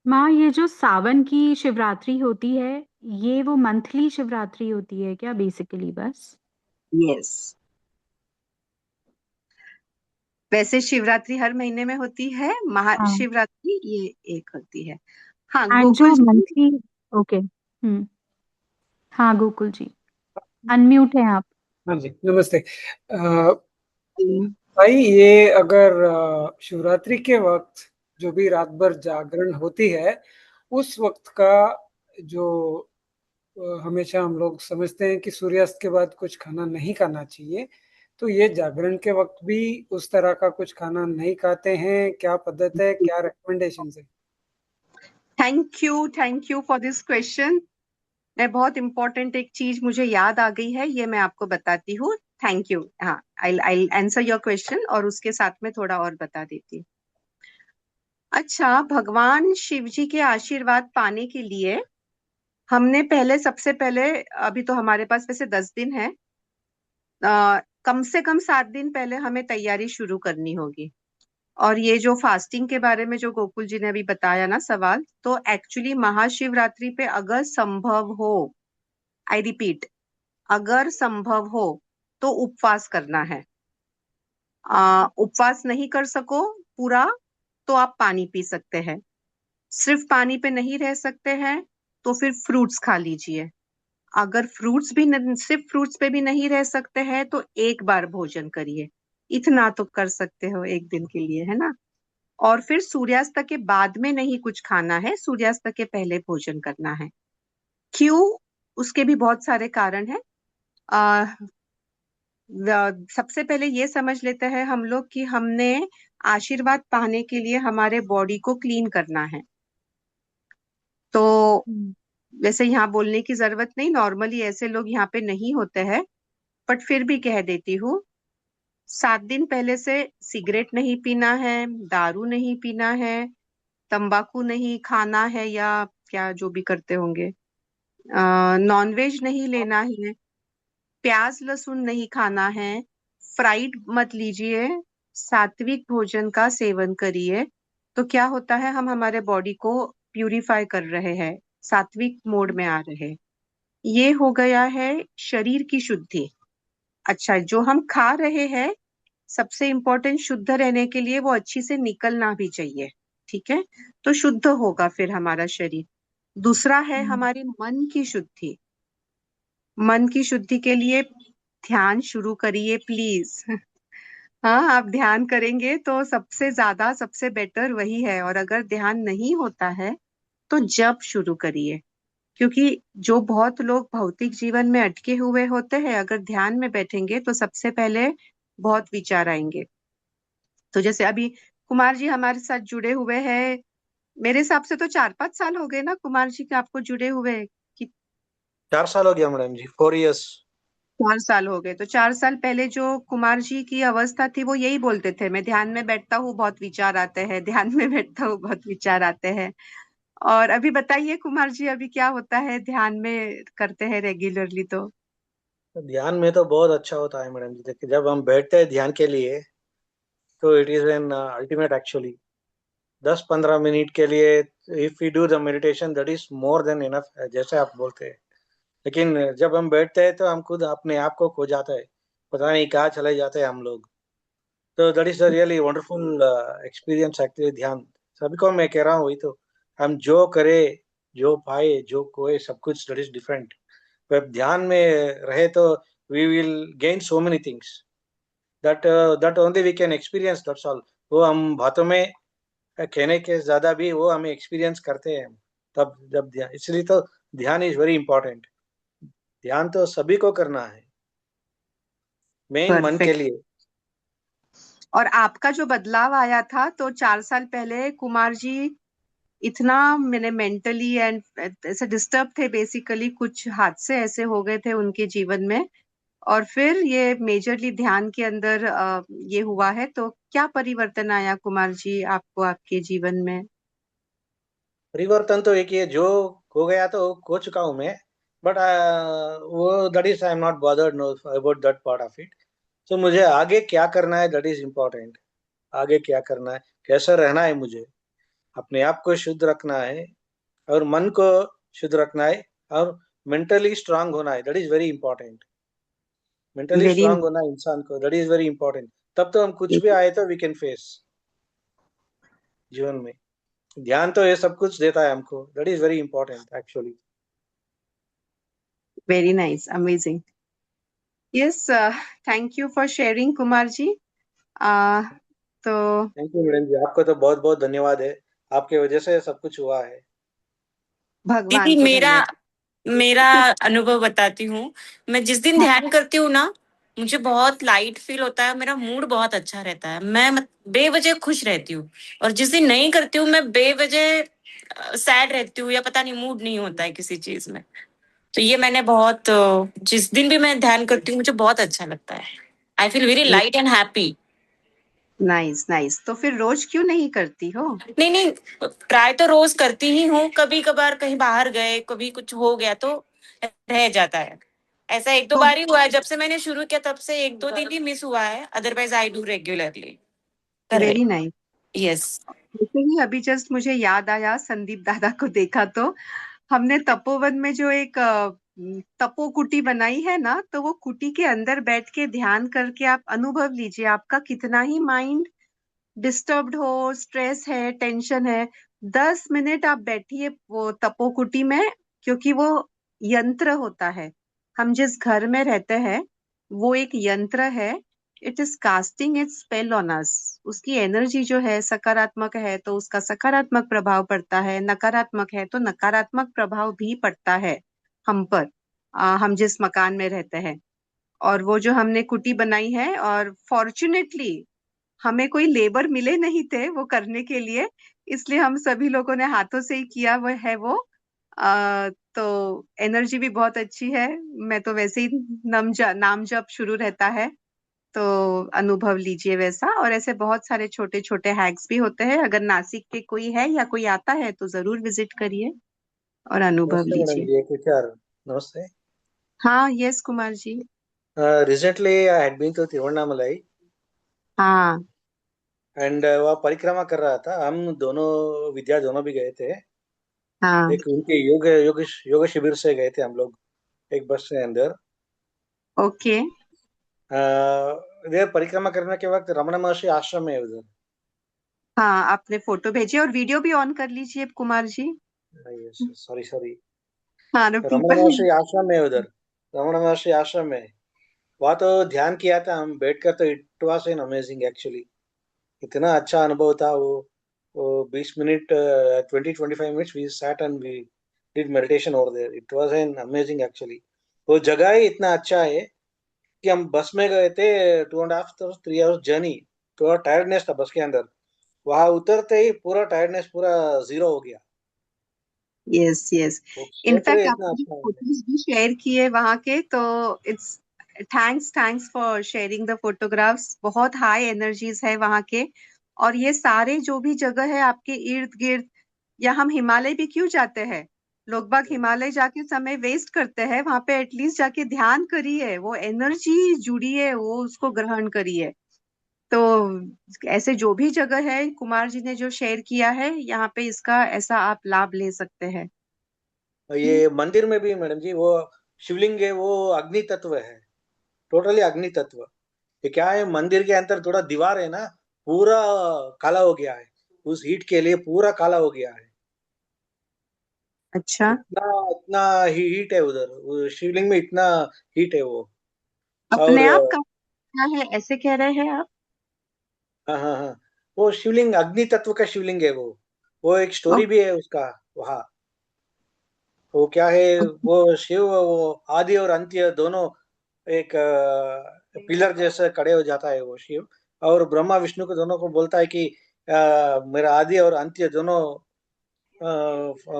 S2: माँ, ये जो सावन की शिवरात्रि होती है, ये वो मंथली शिवरात्रि होती है क्या बेसिकली बस?
S1: यस, वैसे शिवरात्रि हर महीने में होती है,
S2: हाँ,
S1: महाशिवरात्रि ये एक होती है। हाँ,
S2: एंड
S1: गोकुल
S2: जो
S1: जी।
S2: मंथली। ओके। हाँ, गोकुल जी, अनम्यूट है आप।
S9: हाँ जी, नमस्ते।
S1: हम्म,
S9: भाई ये अगर शिवरात्रि के वक्त जो भी रात भर जागरण होती है, उस वक्त का जो हमेशा हम लोग समझते हैं कि सूर्यास्त के बाद कुछ खाना नहीं खाना चाहिए, तो ये जागरण के वक्त भी उस तरह का कुछ खाना नहीं खाते हैं? क्या पद्धत है, क्या रिकमेंडेशन है?
S1: Thank you for this question. मैं बहुत इंपॉर्टेंट एक चीज मुझे याद आ गई है, ये मैं आपको बताती हूँ। Thank you. हाँ, आई आंसर योर क्वेश्चन और उसके साथ में थोड़ा और बता देती हूँ। अच्छा, भगवान शिव जी के आशीर्वाद पाने के लिए हमने पहले, सबसे पहले, अभी तो हमारे पास वैसे 10 दिन है, कम से कम 7 दिन पहले हमें तैयारी शुरू करनी होगी। और ये जो फास्टिंग के बारे में जो गोकुल जी ने अभी बताया ना सवाल, तो एक्चुअली महाशिवरात्रि पे अगर संभव हो, आई रिपीट, अगर संभव हो तो उपवास करना है। उपवास नहीं कर सको पूरा तो आप पानी पी सकते हैं। सिर्फ पानी पे नहीं रह सकते हैं तो फिर फ्रूट्स खा लीजिए। अगर फ्रूट्स भी सिर्फ फ्रूट्स पे भी नहीं रह सकते हैं तो एक बार भोजन करिए। इतना तो कर सकते हो एक दिन के लिए, है ना। और फिर सूर्यास्त के बाद में नहीं कुछ खाना है, सूर्यास्त के पहले भोजन करना है। क्यों? उसके भी बहुत सारे कारण हैं। आ, सबसे पहले ये समझ लेते हैं हम लोग कि हमने आशीर्वाद पाने के लिए हमारे बॉडी को क्लीन करना है। तो वैसे यहाँ बोलने की जरूरत नहीं, नॉर्मली ऐसे लोग यहाँ पे नहीं होते हैं, बट फिर भी कह देती हूँ। 7 दिन पहले से सिगरेट नहीं पीना है, दारू नहीं पीना है, तंबाकू नहीं खाना है, या क्या जो भी करते होंगे, नॉनवेज नहीं लेना है, प्याज लहसुन नहीं खाना है, फ्राइड मत लीजिए, सात्विक भोजन का सेवन करिए। तो क्या होता है, हम हमारे बॉडी को प्यूरिफाई कर रहे हैं, सात्विक मोड में आ रहे हैं। ये हो गया है शरीर की शुद्धि। अच्छा, जो हम खा रहे हैं, सबसे इम्पोर्टेंट, शुद्ध रहने के लिए वो अच्छी से निकलना भी चाहिए। ठीक है, तो शुद्ध होगा फिर हमारा शरीर। दूसरा है हमारी मन की शुद्धि। मन की शुद्धि के लिए ध्यान शुरू करिए प्लीज। हाँ, आप ध्यान करेंगे तो सबसे ज्यादा, सबसे बेटर वही है। और अगर ध्यान नहीं होता है तो जप शुरू करिए, क्योंकि जो बहुत लोग भौतिक जीवन में अटके हुए होते हैं, अगर ध्यान में बैठेंगे तो सबसे पहले बहुत विचार आएंगे। तो जैसे अभी कुमार जी हमारे साथ जुड़े हुए हैं, मेरे हिसाब से तो 4-5 साल हो गए ना कुमार जी के आपको जुड़े हुए, कि
S5: 4 साल हो गया मैडम जी, 4 years।
S1: 4 साल हो गए। तो 4 साल पहले जो कुमार जी की अवस्था थी वो यही बोलते थे, मैं ध्यान में बैठता हूँ बहुत विचार आते हैं, ध्यान में बैठता हूँ बहुत विचार आते हैं। और अभी बताइए कुमार जी, अभी क्या होता है, ध्यान में करते हैं रेगुलरली तो?
S5: ध्यान में तो बहुत अच्छा होता है मैडम जी। देखिए, जब हम बैठते हैं ध्यान के लिए तो it is an ultimate actually. 10-15 minute के लिए if you do the meditation, that is more than enough, जैसे आप बोलते हैं। लेकिन जब हम बैठते हैं तो हम खुद अपने आप को खो जाते हैं, पता नहीं कहाँ चले जाते हैं हम लोग। तो that is a really wonderful experience actually. ध्यान सभी को मैं कह रहा हूँ, वही तो हम जो करे, जो पाए, जो खोए, सब कुछ दैट इज डिफरेंट। पर ध्यान में रहे तो we will gain so many things that that only we can experience, that's all. वो हम बातों में कहने के ज्यादा भी वो हमें एक्सपीरियंस करते हैं तब, जब ध्यान। इसलिए तो ध्यान इज वेरी इंपॉर्टेंट। ध्यान तो सभी को करना है, मेन मन के
S1: परफेक्ट।
S5: लिए।
S1: और आपका जो बदलाव आया था, तो 4 साल पहले कुमार जी इतना, मैंने मेंटली एंड ऐसे डिस्टर्ब थे बेसिकली, कुछ हादसे ऐसे हो गए थे उनके जीवन में, और फिर ये मेजरली ध्यान के अंदर ये हुआ है। तो क्या परिवर्तन आया कुमार जी आपको आपके जीवन में?
S5: परिवर्तन तो एक ही है, जो हो गया तो हो चुका हूँ मैं। बट वो that is I am not bothered know about that part of it. तो मुझे आगे क्या करना है, दैट इज इम्पोर्टेंट। आगे क्या करना है, कैसा रहना है, मुझे अपने आप को शुद्ध रखना है और मन को शुद्ध रखना है और मेंटली स्ट्रांग होना है, that is very important. Mentally
S1: very.
S5: Strong होना है इंसान को, दैट इज वेरी इंपॉर्टेंट। तब तो हम कुछ भी आए तो वी कैन फेस जीवन में। ध्यान तो ये सब कुछ देता है हमको, that is very important actually.
S1: Very nice, amazing. Yes, thank you for sharing Kumar ji. तो
S5: थैंक यू मैडम जी, आपको तो बहुत बहुत धन्यवाद है। आपके वजह से सब कुछ हुआ है।
S1: भगवान
S8: दीदी,
S1: को
S8: मेरा
S1: धन्यवाद।
S8: मेरा अनुभव बताती हूँ। मैं जिस दिन ध्यान करती हूँ ना, मुझे बहुत लाइट फील होता है, मेरा मूड बहुत अच्छा रहता है, मैं बेवजह खुश रहती हूँ। और जिस दिन नहीं करती हूँ, मैं बेवजह सैड रहती हूँ, या पता नहीं मूड नहीं होता है किसी चीज में। तो ये मैंने बहुत जिस दिन भी मैं ध्यान करती हूँ मुझे बहुत अच्छा लगता है। I feel very light and happy.
S1: Nice nice. तो फिर रोज क्यों नहीं करती हो?
S8: नहीं नहीं, ट्राई तो रोज करती ही हूँ, कभी कभार कहीं बाहर गए, कभी कुछ हो गया तो रह जाता है। ऐसा एक दो
S1: तो
S8: बार ही हुआ है, जब से मैंने शुरू किया तब से एक दो दिन ही मिस हुआ है, otherwise I do regularly.
S1: Very
S8: correct.
S1: Nice.
S8: Yes.
S1: जैसे ही अभी जस्ट मुझे याद आया, संदीप दादा को देखा तो हमने तपोवन में जो एक तपो कुटी बनाई है ना, तो वो कुटी के अंदर बैठ के ध्यान करके आप अनुभव लीजिए, आपका कितना ही माइंड डिस्टर्ब्ड हो, स्ट्रेस है, टेंशन है, 10 मिनट आप बैठिए वो तपोकुटी में। क्योंकि वो यंत्र होता है, हम जिस घर में रहते हैं वो एक यंत्र है। It is casting it's spell on us. उसकी एनर्जी जो है सकारात्मक है तो उसका सकारात्मक प्रभाव पड़ता है, नकारात्मक है तो नकारात्मक प्रभाव भी पड़ता है हम पर, हम जिस मकान में रहते हैं। और वो जो हमने कुटी बनाई है, और फॉर्चुनेटली हमें कोई लेबर मिले नहीं थे वो करने के लिए, इसलिए हम सभी लोगों ने हाथों से ही किया वो है वो। तो एनर्जी भी बहुत अच्छी है। मैं तो वैसे ही नाम जप शुरू रहता है, तो अनुभव लीजिए वैसा। और ऐसे बहुत सारे छोटे छोटे हैक्स भी होते हैं, अगर नासिक के कोई है या कोई आता है तो जरूर विजिट करिए और अनुभव
S5: नमस्ते मैडम
S1: लीजिए।
S5: जी, एक विचार। नमस्ते।
S1: हाँ, yes Kumar ji.
S5: Recently I had been to Tiruvannamalai
S1: हाँ
S5: एंड वह परिक्रमा कर रहा था, हम दोनों विद्या दोनों भी गए थे।
S1: हाँ।
S5: एक उनके योग शिविर से गए थे हम लोग, एक बस के अंदर।
S1: ओके।
S5: इधर परिक्रमा करने के वक्त रमण महर्षि आश्रम है उधर।
S1: हाँ, आपने फोटो भेजी और वीडियो भी ऑन कर लीजिए कुमार जी।
S5: Sorry sorry.
S1: हाँ नो
S5: रमण
S1: पीपल।
S5: महर्षि आश्रम है उधर, रमण महर्षि आश्रम है। वहाँ तो ध्यान किया था हम बैठकर, तो it was an amazing actually. इतना अच्छा अनुभव था वो 20 minute, 20-25 minutes we sat and we did meditation over there. It was an amazing actually. वो जगह ही इतना अच्छा है कि हम बस में गए थे, 2.5 to 3 hours जर्नी। थोड़ा टायर्डनेस था बस के अंदर, वहां उतरते ही पूरा टायर्डनेस पूरा जीरो हो गया।
S1: Yes yes.
S5: वो क्षेत्र
S1: इनफैक्ट
S5: इतना
S1: आपने
S5: अच्छा है।
S1: फोटोज भी शेयर किए वहां के, तो it's thanks thanks for sharing the photographs. बहुत हाई एनर्जीज है वहां के। और ये सारे जो भी जगह है आपके इर्द गिर्द, या हम हिमालय भी क्यों जाते हैं, लोग बाग हिमालय जाके समय वेस्ट करते हैं, वहां पे एटलीस्ट जाके ध्यान करिए, वो एनर्जी जुड़ी है वो उसको ग्रहण करिए। तो ऐसे जो भी जगह है कुमार जी ने जो शेयर किया है यहाँ पे, इसका ऐसा आप लाभ ले सकते हैं।
S5: और ये मंदिर में भी मैडम जी, वो शिवलिंग है, वो अग्नि तत्व है, टोटली अग्नि तत्व। ये क्या है, मंदिर के अंदर थोड़ा दीवार है ना, पूरा काला हो गया है, उस हीट के लिए पूरा काला हो गया है।
S1: अच्छा।
S5: इतना इतना हीट है उधर, वो शिवलिंग में इतना हीट है वो। और
S1: अपने आप का क्या है ऐसे कह रहे हैं आप?
S5: हाँ हाँ हाँ, वो शिवलिंग अग्नि तत्व का शिवलिंग है वो एक
S1: ओ,
S5: स्टोरी भी है उसका वहाँ। वो क्या है, वो शिव वो आदि और अंत्य दोनों एक पिलर जैसे खड़े हो जाता है वो शिव। और ब्रह्मा विष्णु को दोनों को बोलता है कि मेरा आदि और अंत्य दोनों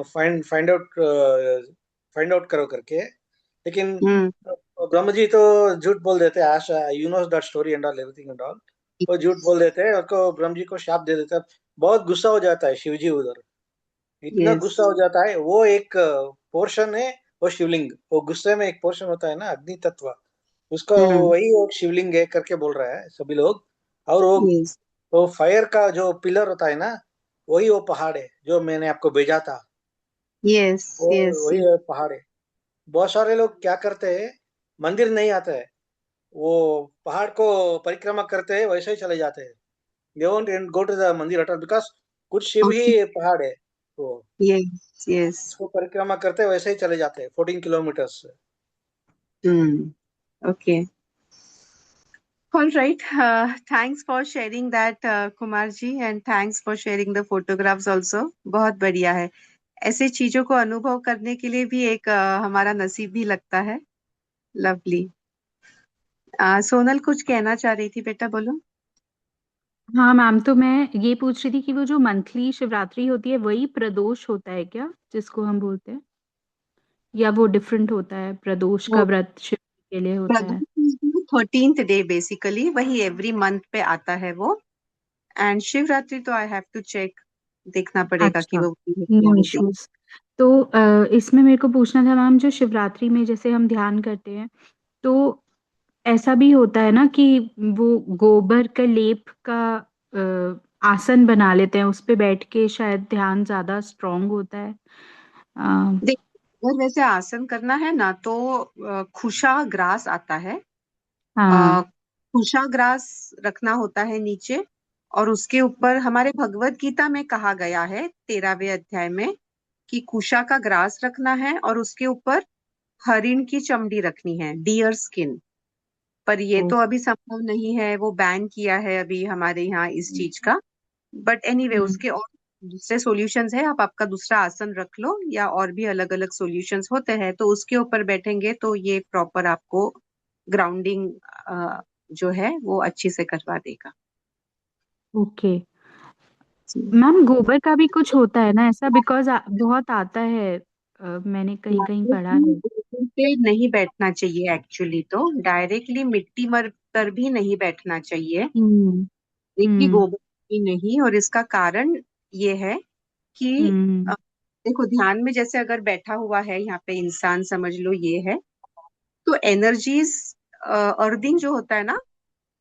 S5: फाइंड आउट करो करके। लेकिन
S1: हम्म।
S5: ब्रह्म जी तो झूठ बोल देते हैं, Asha you know that story and all everything and all. वो झूठ बोल देते हैं, उसको ब्रह्म जी को शाप दे देते हैं। बहुत गुस्सा हो जाता है शिव जी उधर, इतना
S1: यस।
S5: गुस्सा हो जाता है। वो एक पोर्शन है, वो शिवलिंग, वो गुस्से में एक पोर्शन होता है ना अग्नि तत्व, उसका
S1: हम्म।
S5: वही वो शिवलिंग है करके बोल रहा है सभी लोग। और
S1: यस
S5: वो फायर का जो पिलर होता है ना, वही वो पहाड़ है जो मैंने आपको भेजा था।
S1: यस
S5: वो
S1: यस।
S5: वही पहाड़ है। बहुत सारे लोग क्या करते हैं, मंदिर नहीं आते हैं, वो पहाड़ को परिक्रमा करते हैं वैसे ही चले जाते हैं। They won't go to the mandir at all, because कुछ शिव
S1: ओके।
S5: ही पहाड़ है वो,
S1: यस यस।
S5: उसको परिक्रमा करते हैं वैसे ही चले जाते हैं 14 kilometres.
S1: Okay. All right. Thanks for sharing that, Kumar ji, and thanks for sharing the photographs also. बहुत बढ़िया है। ऐसे चीजों को अनुभव करने के लिए भी एक हमारा नसीब भी लगता है। लवली। सोनल कुछ कहना चाह रही थी, बेटा बोलो।
S2: हाँ मैम, तो मैं ये पूछ रही थी कि वो जो मंथली शिवरात्रि होती है वही प्रदोष होता है क्या, जिसको हम बोलते हैं, या वो डिफरेंट होता है? प्रदोष का
S1: वो
S2: व्रत शिव के लिए होता है?
S1: 13th डे बेसिकली, वही एवरी मंथ पे आता है वो। एंड शिवरात्रि तो आई हैव टू चेक, देखना पड़ेगा कि
S2: अच्छा,
S1: वो है
S2: नो
S1: या नहीं।
S2: इश्यूज। तो इसमें मेरे को पूछना था मैम, जो शिवरात्रि में जैसे हम ध्यान करते हैं, तो ऐसा भी होता है ना कि वो गोबर का लेप का आसन बना लेते हैं, उस पे बैठ के शायद ध्यान ज्यादा स्ट्रांग होता है।
S1: देख, अगर वैसे आसन करना है ना तो खुशा ग्रास आता है,
S2: हाँ।
S1: खुशा ग्रास रखना होता है नीचे, और उसके ऊपर हमारे भगवत गीता में कहा गया है 13वें अध्याय में कि कुशा का ग्रास रखना है और उसके ऊपर हरिण की चमड़ी रखनी है, डियर स्किन। पर ये
S2: ओ,
S1: तो अभी संभव नहीं है, वो बैन किया है अभी हमारे यहाँ इस चीज का। बट एनीवे
S2: हम्म,
S1: उसके और दूसरे सॉल्यूशंस है, आप आपका दूसरा आसन रख लो, या और भी अलग अलग सॉल्यूशंस होते हैं, तो उसके ऊपर बैठेंगे तो ये प्रॉपर आपको ग्राउंडिंग जो है वो अच्छी से करवा देगा।
S2: ओके मैम, गोबर का भी कुछ होता है ना ऐसा, बिकॉज बहुत आता है, मैंने कहीं कहीं पढ़ा है।
S1: गोबर पे नहीं बैठना चाहिए एक्चुअली, तो डायरेक्टली मिट्टी मर पर भी नहीं बैठना चाहिए,
S2: हम्म।
S1: डायरेक्टली
S2: हम्म।
S1: गोबर भी नहीं। और इसका कारण ये है कि
S2: हम्म।
S1: देखो, ध्यान में जैसे अगर बैठा हुआ है यहाँ पे इंसान, समझ लो ये है, तो एनर्जीज अर्थिंग जो होता है ना,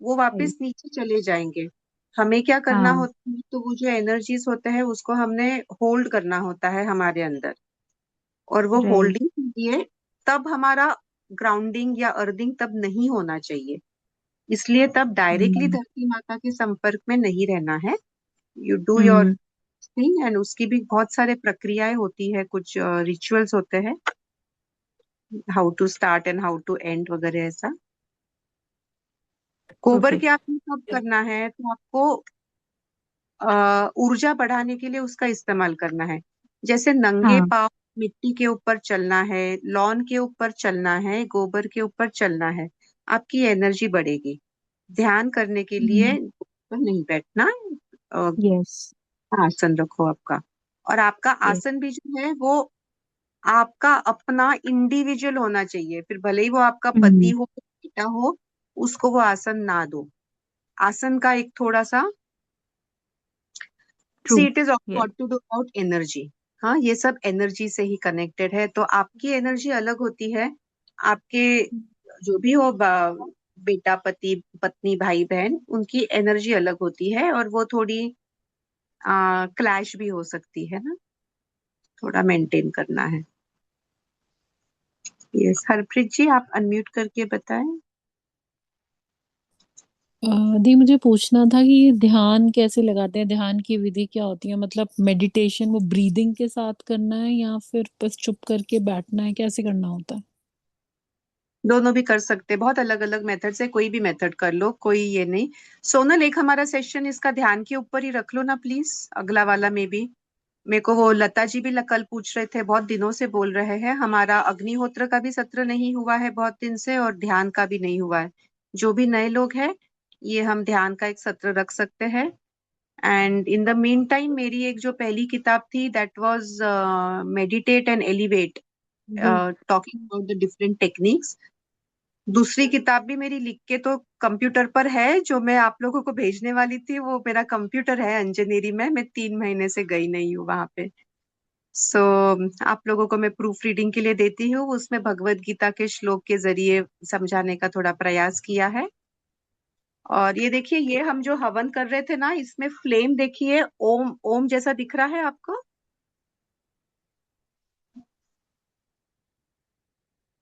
S1: वो वापस नीचे चले जाएंगे। हमें क्या करना
S2: हाँ।
S1: होता है, तो वो जो एनर्जीज होते हैं उसको हमने होल्ड करना होता है हमारे अंदर, और वो
S2: राइट।
S1: होल्डिंग के लिए तब हमारा ग्राउंडिंग या अर्थिंग तब नहीं होना चाहिए। इसलिए तब डायरेक्टली
S2: हम्म।
S1: धरती माता के संपर्क में नहीं रहना है। You do your
S2: hmm.
S1: Thing, and उसकी भी बहुत सारे प्रक्रियाएं होती है, कुछ रिचुअल्स होते हैं, how to start and how to end वगैरह ऐसा। गोबर के
S2: परफेक्ट।
S1: आपने कब करना है, तो आपको ऊर्जा बढ़ाने के लिए उसका इस्तेमाल करना है। जैसे नंगे
S2: हाँ।
S1: पाँव मिट्टी के ऊपर चलना है, लॉन के ऊपर चलना है, गोबर के ऊपर चलना है, आपकी एनर्जी बढ़ेगी। ध्यान करने के लिए ऊपर नहीं बैठना, अ,
S2: यस।
S1: आसन रखो आपका। और आपका
S2: यस।
S1: आसन भी जो है वो आपका अपना इंडिविजुअल होना चाहिए, फिर भले ही वो आपका पति
S2: हम्म।
S1: हो, बेटा हो, उसको वो आसन ना दो। आसन का एक थोड़ा सा,
S2: true.
S1: See it is
S2: yes.
S1: Got to do about energy. हाँ, ये सब एनर्जी से ही कनेक्टेड है, तो आपकी एनर्जी अलग होती है, आपके जो भी हो बेटा, पति, पत्नी, भाई, बहन, उनकी एनर्जी अलग होती है, और वो थोड़ी क्लैश भी हो सकती है ना, थोड़ा मेंटेन करना है। यस, हरप्रीत जी आप अनम्यूट करके बताएं।
S3: दी मुझे पूछना था कि ये ध्यान कैसे लगाते हैं, ध्यान की विधि क्या होती है, मतलब मेडिटेशन वो ब्रीदिंग के साथ करना है या फिर बस चुप करके बैठना है, कैसे करना होता है?
S1: दोनों भी कर सकते हैं, बहुत अलग अलग मेथड से, कोई भी मेथड कर लो, कोई ये नहीं। सोनल, एक हमारा सेशन इसका ध्यान के ऊपर ही रख लो ना प्लीज, अगला वाला में भी। मेरे को वो लता जी भी कल पूछ रहे थे, बहुत दिनों से बोल रहे हैं, हमारा अग्निहोत्र का भी सत्र नहीं हुआ है बहुत दिन से, और ध्यान का भी नहीं हुआ है। जो भी नए लोग हैं, ये हम ध्यान का एक सत्र रख सकते हैं। And in the mean time मेरी एक जो पहली किताब थी, that was meditate and elevate, talking about the different techniques. दूसरी किताब भी मेरी लिख के तो कंप्यूटर पर है, जो मैं आप लोगों को भेजने वाली थी, वो मेरा कंप्यूटर है अंजनेरी में, मैं 3 महीने से गई नहीं हूँ वहां पे। सो आप लोगों को मैं प्रूफ रीडिंग के लिए देती हूँ, उसमें भगवत गीता के श्लोक के जरिए समझाने का थोड़ा प्रयास किया है। और ये देखिए, ये हम जो हवन कर रहे थे ना, इसमें फ्लेम देखिए, ओम ओम जैसा दिख रहा है आपको?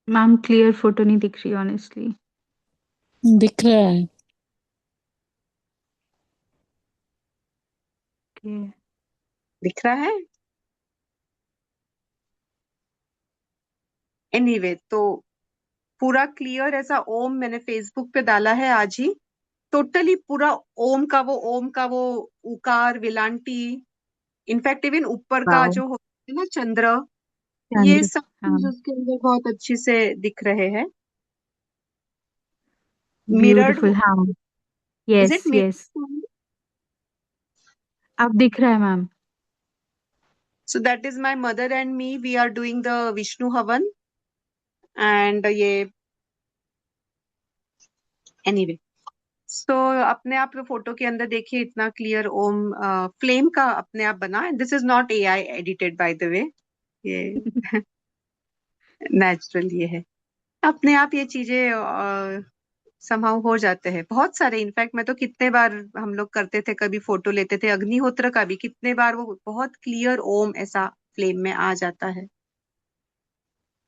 S2: मैम, क्लियर फोटो नहीं दिख रही ऑनेस्टली।
S3: दिख रहा है।
S2: ओके।
S1: दिख रहा है। एनीवे तो पूरा क्लियर ऐसा ओम मैंने फेसबुक पे डाला है आज ही, टोटली पूरा ओम का वो उकार विलांटी, इनफैक्ट इवन ऊपर का
S2: वाओ।
S1: जो होता है ना चंद्र, ये
S2: चंद्र।
S1: सब
S2: हाँ।
S1: चीज उसके अंदर बहुत अच्छी से दिख रहे हैं। Mirrored
S2: beautiful.
S1: हो,
S2: हाँ।
S1: Is
S2: yes
S1: it
S2: yes.
S1: Mirrored?
S2: अब दिख रहा है ma'am.
S1: So that is my mother and me, we are doing the Vishnu havan. And ये एनीवे सो अपने आप फोटो के अंदर देखिए इतना क्लियर ओम फ्लेम का अपने आप बना। This is not AI edited by the वे, ये नेचुरल ये है। अपने आप ये चीजें संभव हो जाते हैं बहुत सारे। इनफैक्ट मैं तो कितने बार हम लोग करते थे, कभी फोटो लेते थे अग्निहोत्र का भी, कितने बार वो बहुत क्लियर ओम ऐसा फ्लेम में आ जाता है।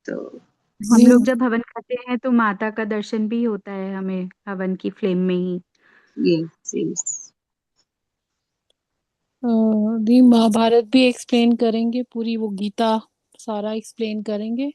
S1: तो
S2: हम
S3: जी
S2: लोग जब हवन करते हैं तो माता का दर्शन भी होता है हमें हवन की फ्लेम में ही।
S1: ये
S3: दी महाभारत भी एक्सप्लेन करेंगे, पूरी वो गीता सारा एक्सप्लेन करेंगे।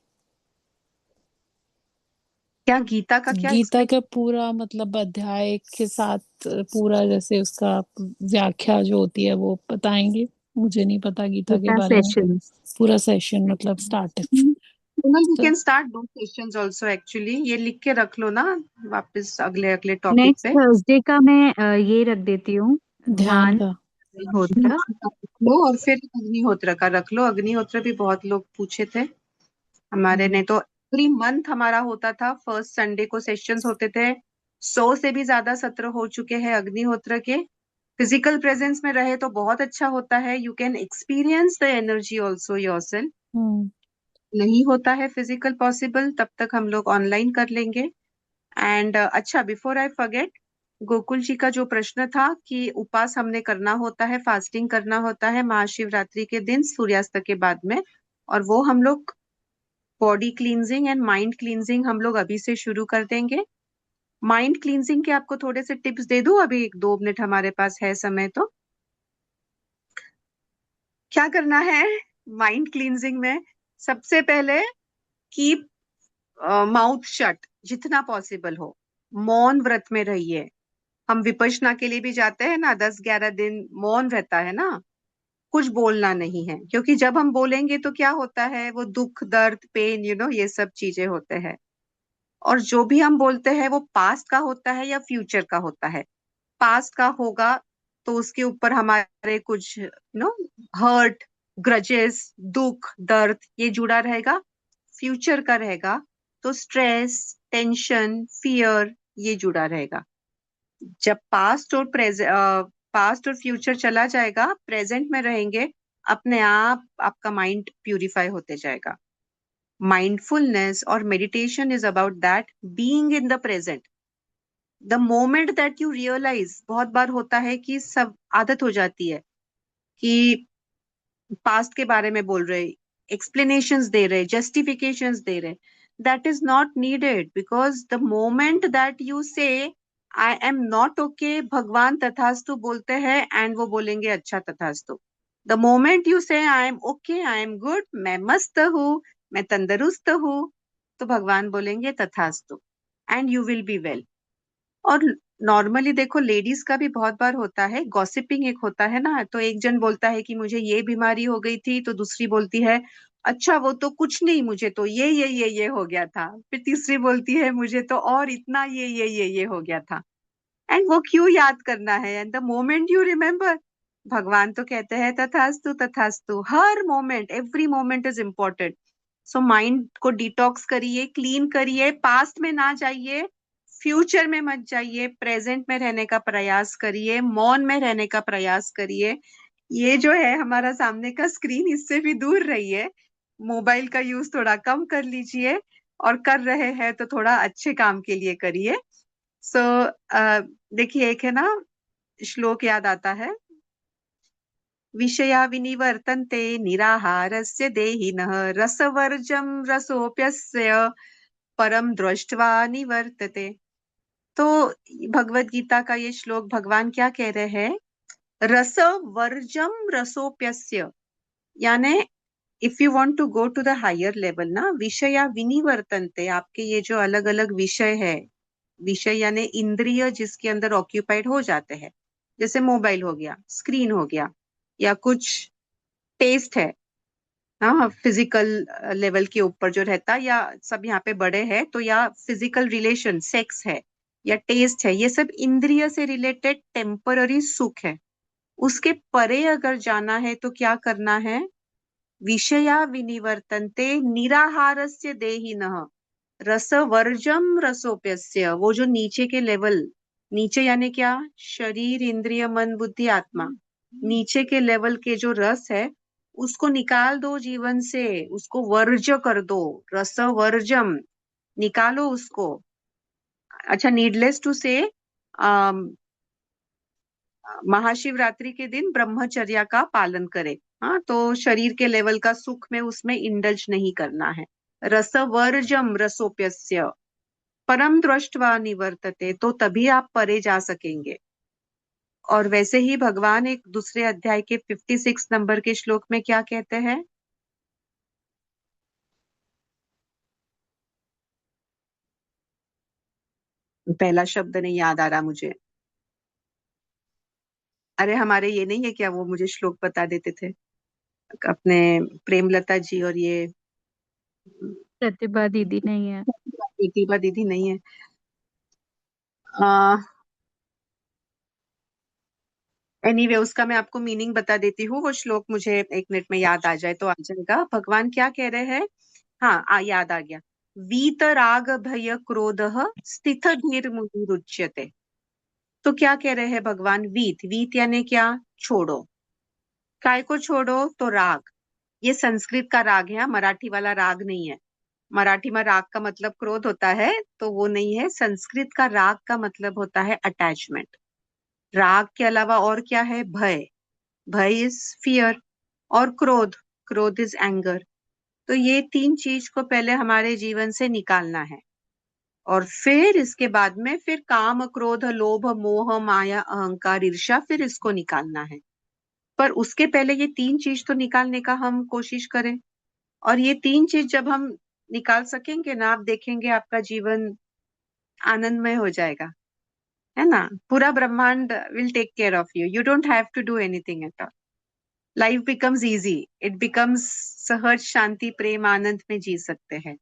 S1: क्या गीता का क्या
S3: गीता
S1: एक्सप्लेन?
S3: का पूरा मतलब अध्याय के साथ पूरा जैसे उसका व्याख्या जो होती है वो बताएंगे। मुझे नहीं पता गीता के
S2: गीता
S3: बारे में।
S2: सेशन
S3: पूरा सेशन मतलब स्टार्ट
S1: वी
S3: तो
S1: कैन स्टार्ट दो क्वेश्चंस आल्सो एक्चुअली, ये लिख के रख लो ना वापस अगले अगले टॉपिक
S2: नेक्स्ट
S1: पे।
S2: थर्सडे का मैं ये रख देती हूँ,
S3: ध्यान
S2: ध्यान
S3: का।
S2: होता।
S1: रख लो और फिर अग्निहोत्र का रख लो। अग्निहोत्र भी बहुत लोग पूछे थे हमारे ने, तो एवरी मंथ हमारा होता था, फर्स्ट संडे को सेशंस होते थे। 100 से भी ज्यादा सत्र हो चुके हैं अग्निहोत्र के। फिजिकल प्रेजेंस में रहे तो बहुत अच्छा होता है, you can experience the energy also yourself. नहीं होता है फिजिकल पॉसिबल, तब तक हम लोग ऑनलाइन कर लेंगे। एंड अच्छा, बिफोर आई फॉरगेट, गोकुल जी का जो प्रश्न था कि उपवास हमने करना होता है, फास्टिंग करना होता है महाशिवरात्रि के दिन सूर्यास्त के बाद में, और वो हम लोग body cleansing and mind cleansing हम लोग अभी से शुरू कर देंगे। माइंड क्लींजिंग के आपको थोड़े से टिप्स दे दूं, अभी 1-2 मिनट हमारे पास है समय तो। क्या करना है माइंड क्लींजिंग में? सबसे पहले कीप माउथ शट जितना पॉसिबल हो, मौन व्रत में रहिए। हम विपश्यना के लिए भी जाते हैं ना, 10-11 दिन मौन रहता है ना, कुछ बोलना नहीं है, क्योंकि जब हम बोलेंगे तो क्या होता है, वो दुख दर्द पेन ये सब चीजें होते हैं। और जो भी हम बोलते हैं वो पास्ट का होता है या फ्यूचर का होता है। पास्ट का होगा तो उसके ऊपर हमारे कुछ हर्ट, ग्रजेस, दुख दर्द ये जुड़ा रहेगा। फ्यूचर का रहेगा तो स्ट्रेस, टेंशन, फियर ये जुड़ा रहेगा। जब पास्ट और फ्यूचर चला जाएगा, प्रेजेंट में रहेंगे, अपने आप आपका माइंड प्यूरिफाई होते जाएगा। माइंडफुलनेस और meditation is about that, being in the present. The moment that you realise, बहुत बार होता है कि सब आदत हो जाती है कि पास्ट के बारे में बोल रहे, एक्सप्लेनेशंस दे रहे, जस्टिफिकेशंस दे रहे। That is not needed, because the moment that you से आई एम नॉट ओके, भगवान तथास्तु बोलते हैं एंड वो बोलेंगे अच्छा तथास्तु। द मोमेंट यू से I am okay, I am good, मैं मस्त हूँ, मैं तंदुरुस्त हूँ, तो भगवान बोलेंगे तथास्तु and you will be well. और नॉर्मली देखो, लेडीज का भी बहुत बार होता है, गॉसिपिंग एक होता है ना, तो एक जन बोलता है कि मुझे ये बीमारी हो गई थी, तो दूसरी बोलती है अच्छा वो तो कुछ नहीं, मुझे तो ये हो गया था। फिर तीसरी बोलती है मुझे तो और इतना ये हो गया था। एंड वो क्यों याद करना है? And the moment you remember, भगवान तो कहते हैं तथास्तु तथास्तु। हर moment, every moment is important. So mind को डिटॉक्स करिए, क्लीन करिए, पास्ट में ना जाइए, फ्यूचर में मत जाइए, प्रेजेंट में रहने का प्रयास करिए, मौन में रहने का प्रयास करिए। ये जो है हमारा सामने का स्क्रीन, इससे भी दूर रहिए, मोबाइल का यूज थोड़ा कम कर लीजिए, और कर रहे हैं तो थोड़ा अच्छे काम के लिए करिए। सो देखिए, एक है ना श्लोक याद आता है, विषया विनिवर्तन्ते निराहारस्य देहिनः रसवर्जं रसोप्यस्य परम दृष्ट्वा निवर्तते। तो भगवत गीता का ये श्लोक, भगवान क्या कह रहे हैं? रसवर्जम रसोप्यस्य, यानी if you want to go to the higher level ना, विषया विनिवर्तन्ते, आपके ये जो अलग अलग विषय है, विषय यानी इंद्रिय जिसके अंदर ऑक्यूपाइड हो जाते हैं, जैसे मोबाइल हो गया, स्क्रीन हो गया, या कुछ टेस्ट है, हाँ फिजिकल लेवल के ऊपर जो रहता, या सब यहाँ पे बड़े हैं तो, या फिजिकल रिलेशन सेक्स है या टेस्ट है, ये सब इंद्रिय से रिलेटेड टेम्पररी सुख है। उसके परे अगर जाना है तो क्या करना है? विषया विनिवर्तन्ते निराहारस्य देहिनः रसवर्जम रसोप्यस्य, वो जो नीचे के लेवल नीचे यानी क्या? शरीर, इंद्रिय, मन, बुद्धि, आत्मा। नीचे के लेवल के जो रस है उसको निकाल दो जीवन से, उसको वर्ज कर दो, रस वर्जम, निकालो उसको। अच्छा, नीडलेस टू से महाशिवरात्रि के दिन ब्रह्मचर्या का पालन करें। हाँ, तो शरीर के लेवल का सुख में उसमें इंडल्ज नहीं करना है। रसवर्जम रसोप्यस्य परम दृष्ट्वा निवर्तते, तो तभी आप परे जा सकेंगे। और वैसे ही भगवान एक दूसरे अध्याय के 56 नंबर के श्लोक में क्या कहते हैं? पहला शब्द नहीं याद आ रहा मुझे। अरे हमारे ये नहीं है क्या, वो मुझे श्लोक बता देते थे अपने प्रेमलता जी और ये
S2: प्रतिभा दीदी नहीं है।
S1: प्रतिभा दीदी नहीं है। एनीवे उसका मैं आपको मीनिंग बता देती हूँ। वो श्लोक मुझे 1 मिनट में याद आ जाए तो आ जाएगा। भगवान क्या कह रहे हैं? हाँ, याद आ गया। वीत राग भय क्रोध स्थित धीर मुनिरुच्यते। तो क्या कह रहे हैं भगवान? वीत, वीत यानी क्या? छोड़ो। काय को छोड़ो? तो राग। ये संस्कृत का राग है, मराठी वाला राग नहीं है। मराठी में राग का मतलब क्रोध होता है, तो वो नहीं है। संस्कृत का राग का मतलब होता है अटैचमेंट। राग के अलावा और क्या है? भय, भय इज फियर, और क्रोध, क्रोध इज एंगर। तो ये 3 चीज को पहले हमारे जीवन से निकालना है, और फिर इसके बाद में फिर काम, क्रोध, लोभ, मोह, माया, अहंकार, ईर्ष्या, फिर इसको निकालना है। पर उसके पहले ये 3 चीज तो निकालने का हम कोशिश करें। और ये 3 चीज जब हम निकाल सकेंगे ना, आप देखेंगे आपका जीवन आनंदमय हो जाएगा, है ना? पूरा ब्रह्मांड will take care of you. You don't have to do anything at all. Life becomes easy, it becomes sahaj, shanti, प्रेम, आनंद में जी सकते हैं।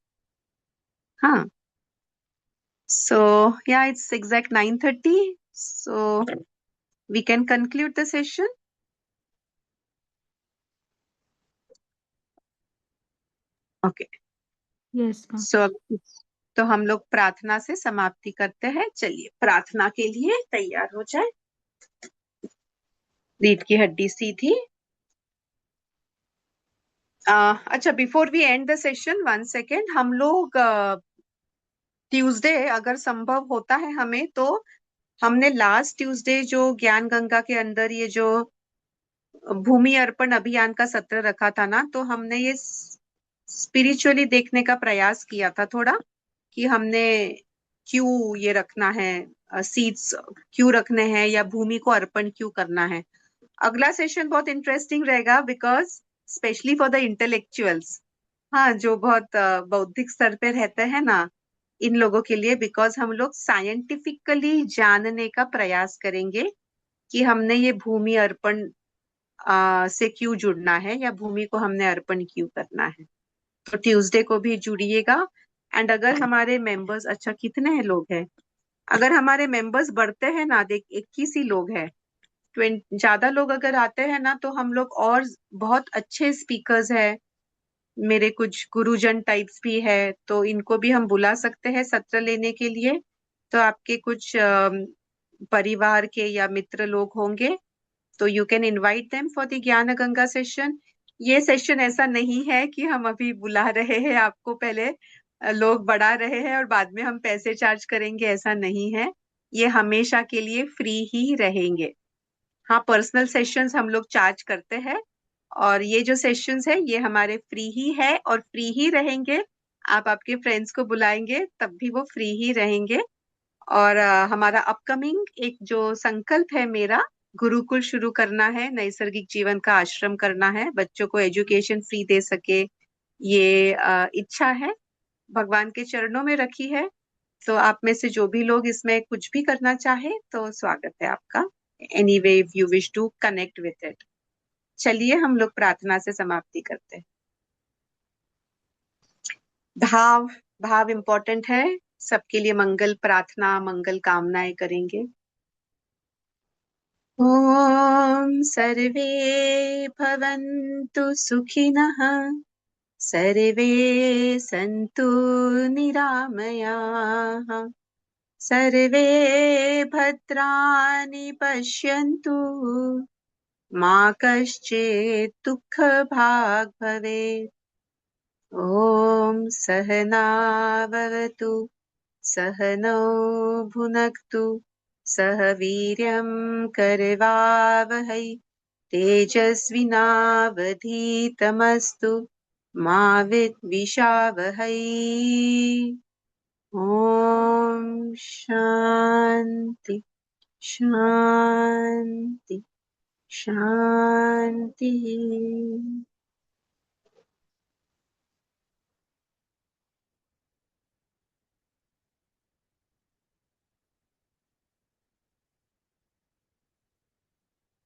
S1: हाँ, so yeah it's exact 9:30, so we can conclude the session. Okay,
S2: yes ma'am.
S1: So तो हम लोग प्रार्थना से समाप्ति करते हैं। चलिए प्रार्थना के लिए तैयार हो जाए। रीढ़ की हड्डी सीधी। अच्छा, before we end the session, 1 second, हम लोग ट्यूसडे अगर संभव होता है हमें, तो हमने लास्ट ट्यूसडे जो ज्ञान गंगा के अंदर ये जो भूमि अर्पण अभियान का सत्र रखा था ना, तो हमने ये स्पिरिचुअली देखने का प्रयास किया था थोड़ा, कि हमने क्यों ये रखना है, सीड्स क्यों रखने हैं, या भूमि को अर्पण क्यों करना है। अगला सेशन बहुत इंटरेस्टिंग रहेगा, because specially for the intellectuals, हाँ, जो बहुत बौद्धिक स्तर पे रहते हैं ना, इन लोगों के लिए, बिकॉज हम लोग साइंटिफिकली जानने का प्रयास करेंगे कि हमने ये भूमि अर्पण से क्यों जुड़ना है, या भूमि को हमने अर्पण क्यों करना है। तो ट्यूसडे को भी जुड़िएगा। एंड अगर हमारे मेंबर्स, अच्छा कितने हैं लोग हैं, अगर हमारे मेंबर्स बढ़ते हैं ना, देख 21 ही लोग हैं, 20 ज्यादा लोग अगर आते हैं ना, तो हम लोग और बहुत अच्छे स्पीकर्स हैं, मेरे कुछ गुरुजन टाइप्स भी है, तो इनको भी हम बुला सकते हैं सत्र लेने के लिए। तो आपके कुछ परिवार के या मित्र लोग होंगे, तो you can invite them for the ज्ञान गंगा सेशन। ये सेशन ऐसा नहीं है कि हम अभी बुला रहे हैं आपको, पहले लोग बढ़ा रहे हैं और बाद में हम पैसे चार्ज करेंगे, ऐसा नहीं है। ये हमेशा के लिए फ्री ही रहेंगे। हाँ, पर्सनल सेशंस हम लोग चार्ज करते हैं, और ये जो सेशंस है ये हमारे फ्री ही है और फ्री ही रहेंगे। आप आपके फ्रेंड्स को बुलाएंगे तब भी वो फ्री ही रहेंगे। और हमारा अपकमिंग एक जो संकल्प है मेरा, गुरुकुल शुरू करना है, नैसर्गिक जीवन का आश्रम करना है, बच्चों को एजुकेशन फ्री दे सके, ये इच्छा है, भगवान के चरणों में रखी है। तो आप में से जो भी लोग इसमें कुछ भी करना चाहे तो स्वागत है आपका। Anyway if you wish to connect with it. चलिए हम लोग प्रार्थना से समाप्ति करते हैं। भाव, भाव इम्पोर्टेंट है। सबके लिए मंगल प्रार्थना, मंगल कामनाएं करेंगे। ओम सर्वे भवन्तु सुखिनः, सर्वे सन्तु निरामयाः, सर्वे भद्राणि पश्यन्तु मा कश्चित् दुःखभाग् भवेत्। ॐ सहनाववतु सहनौ भुनक्तु सह वीर्यं करवावहै तेजस्विनावधीतमस्तु मा विद्विषावहै। ॐ शान्ति शान्ति शान्तिः।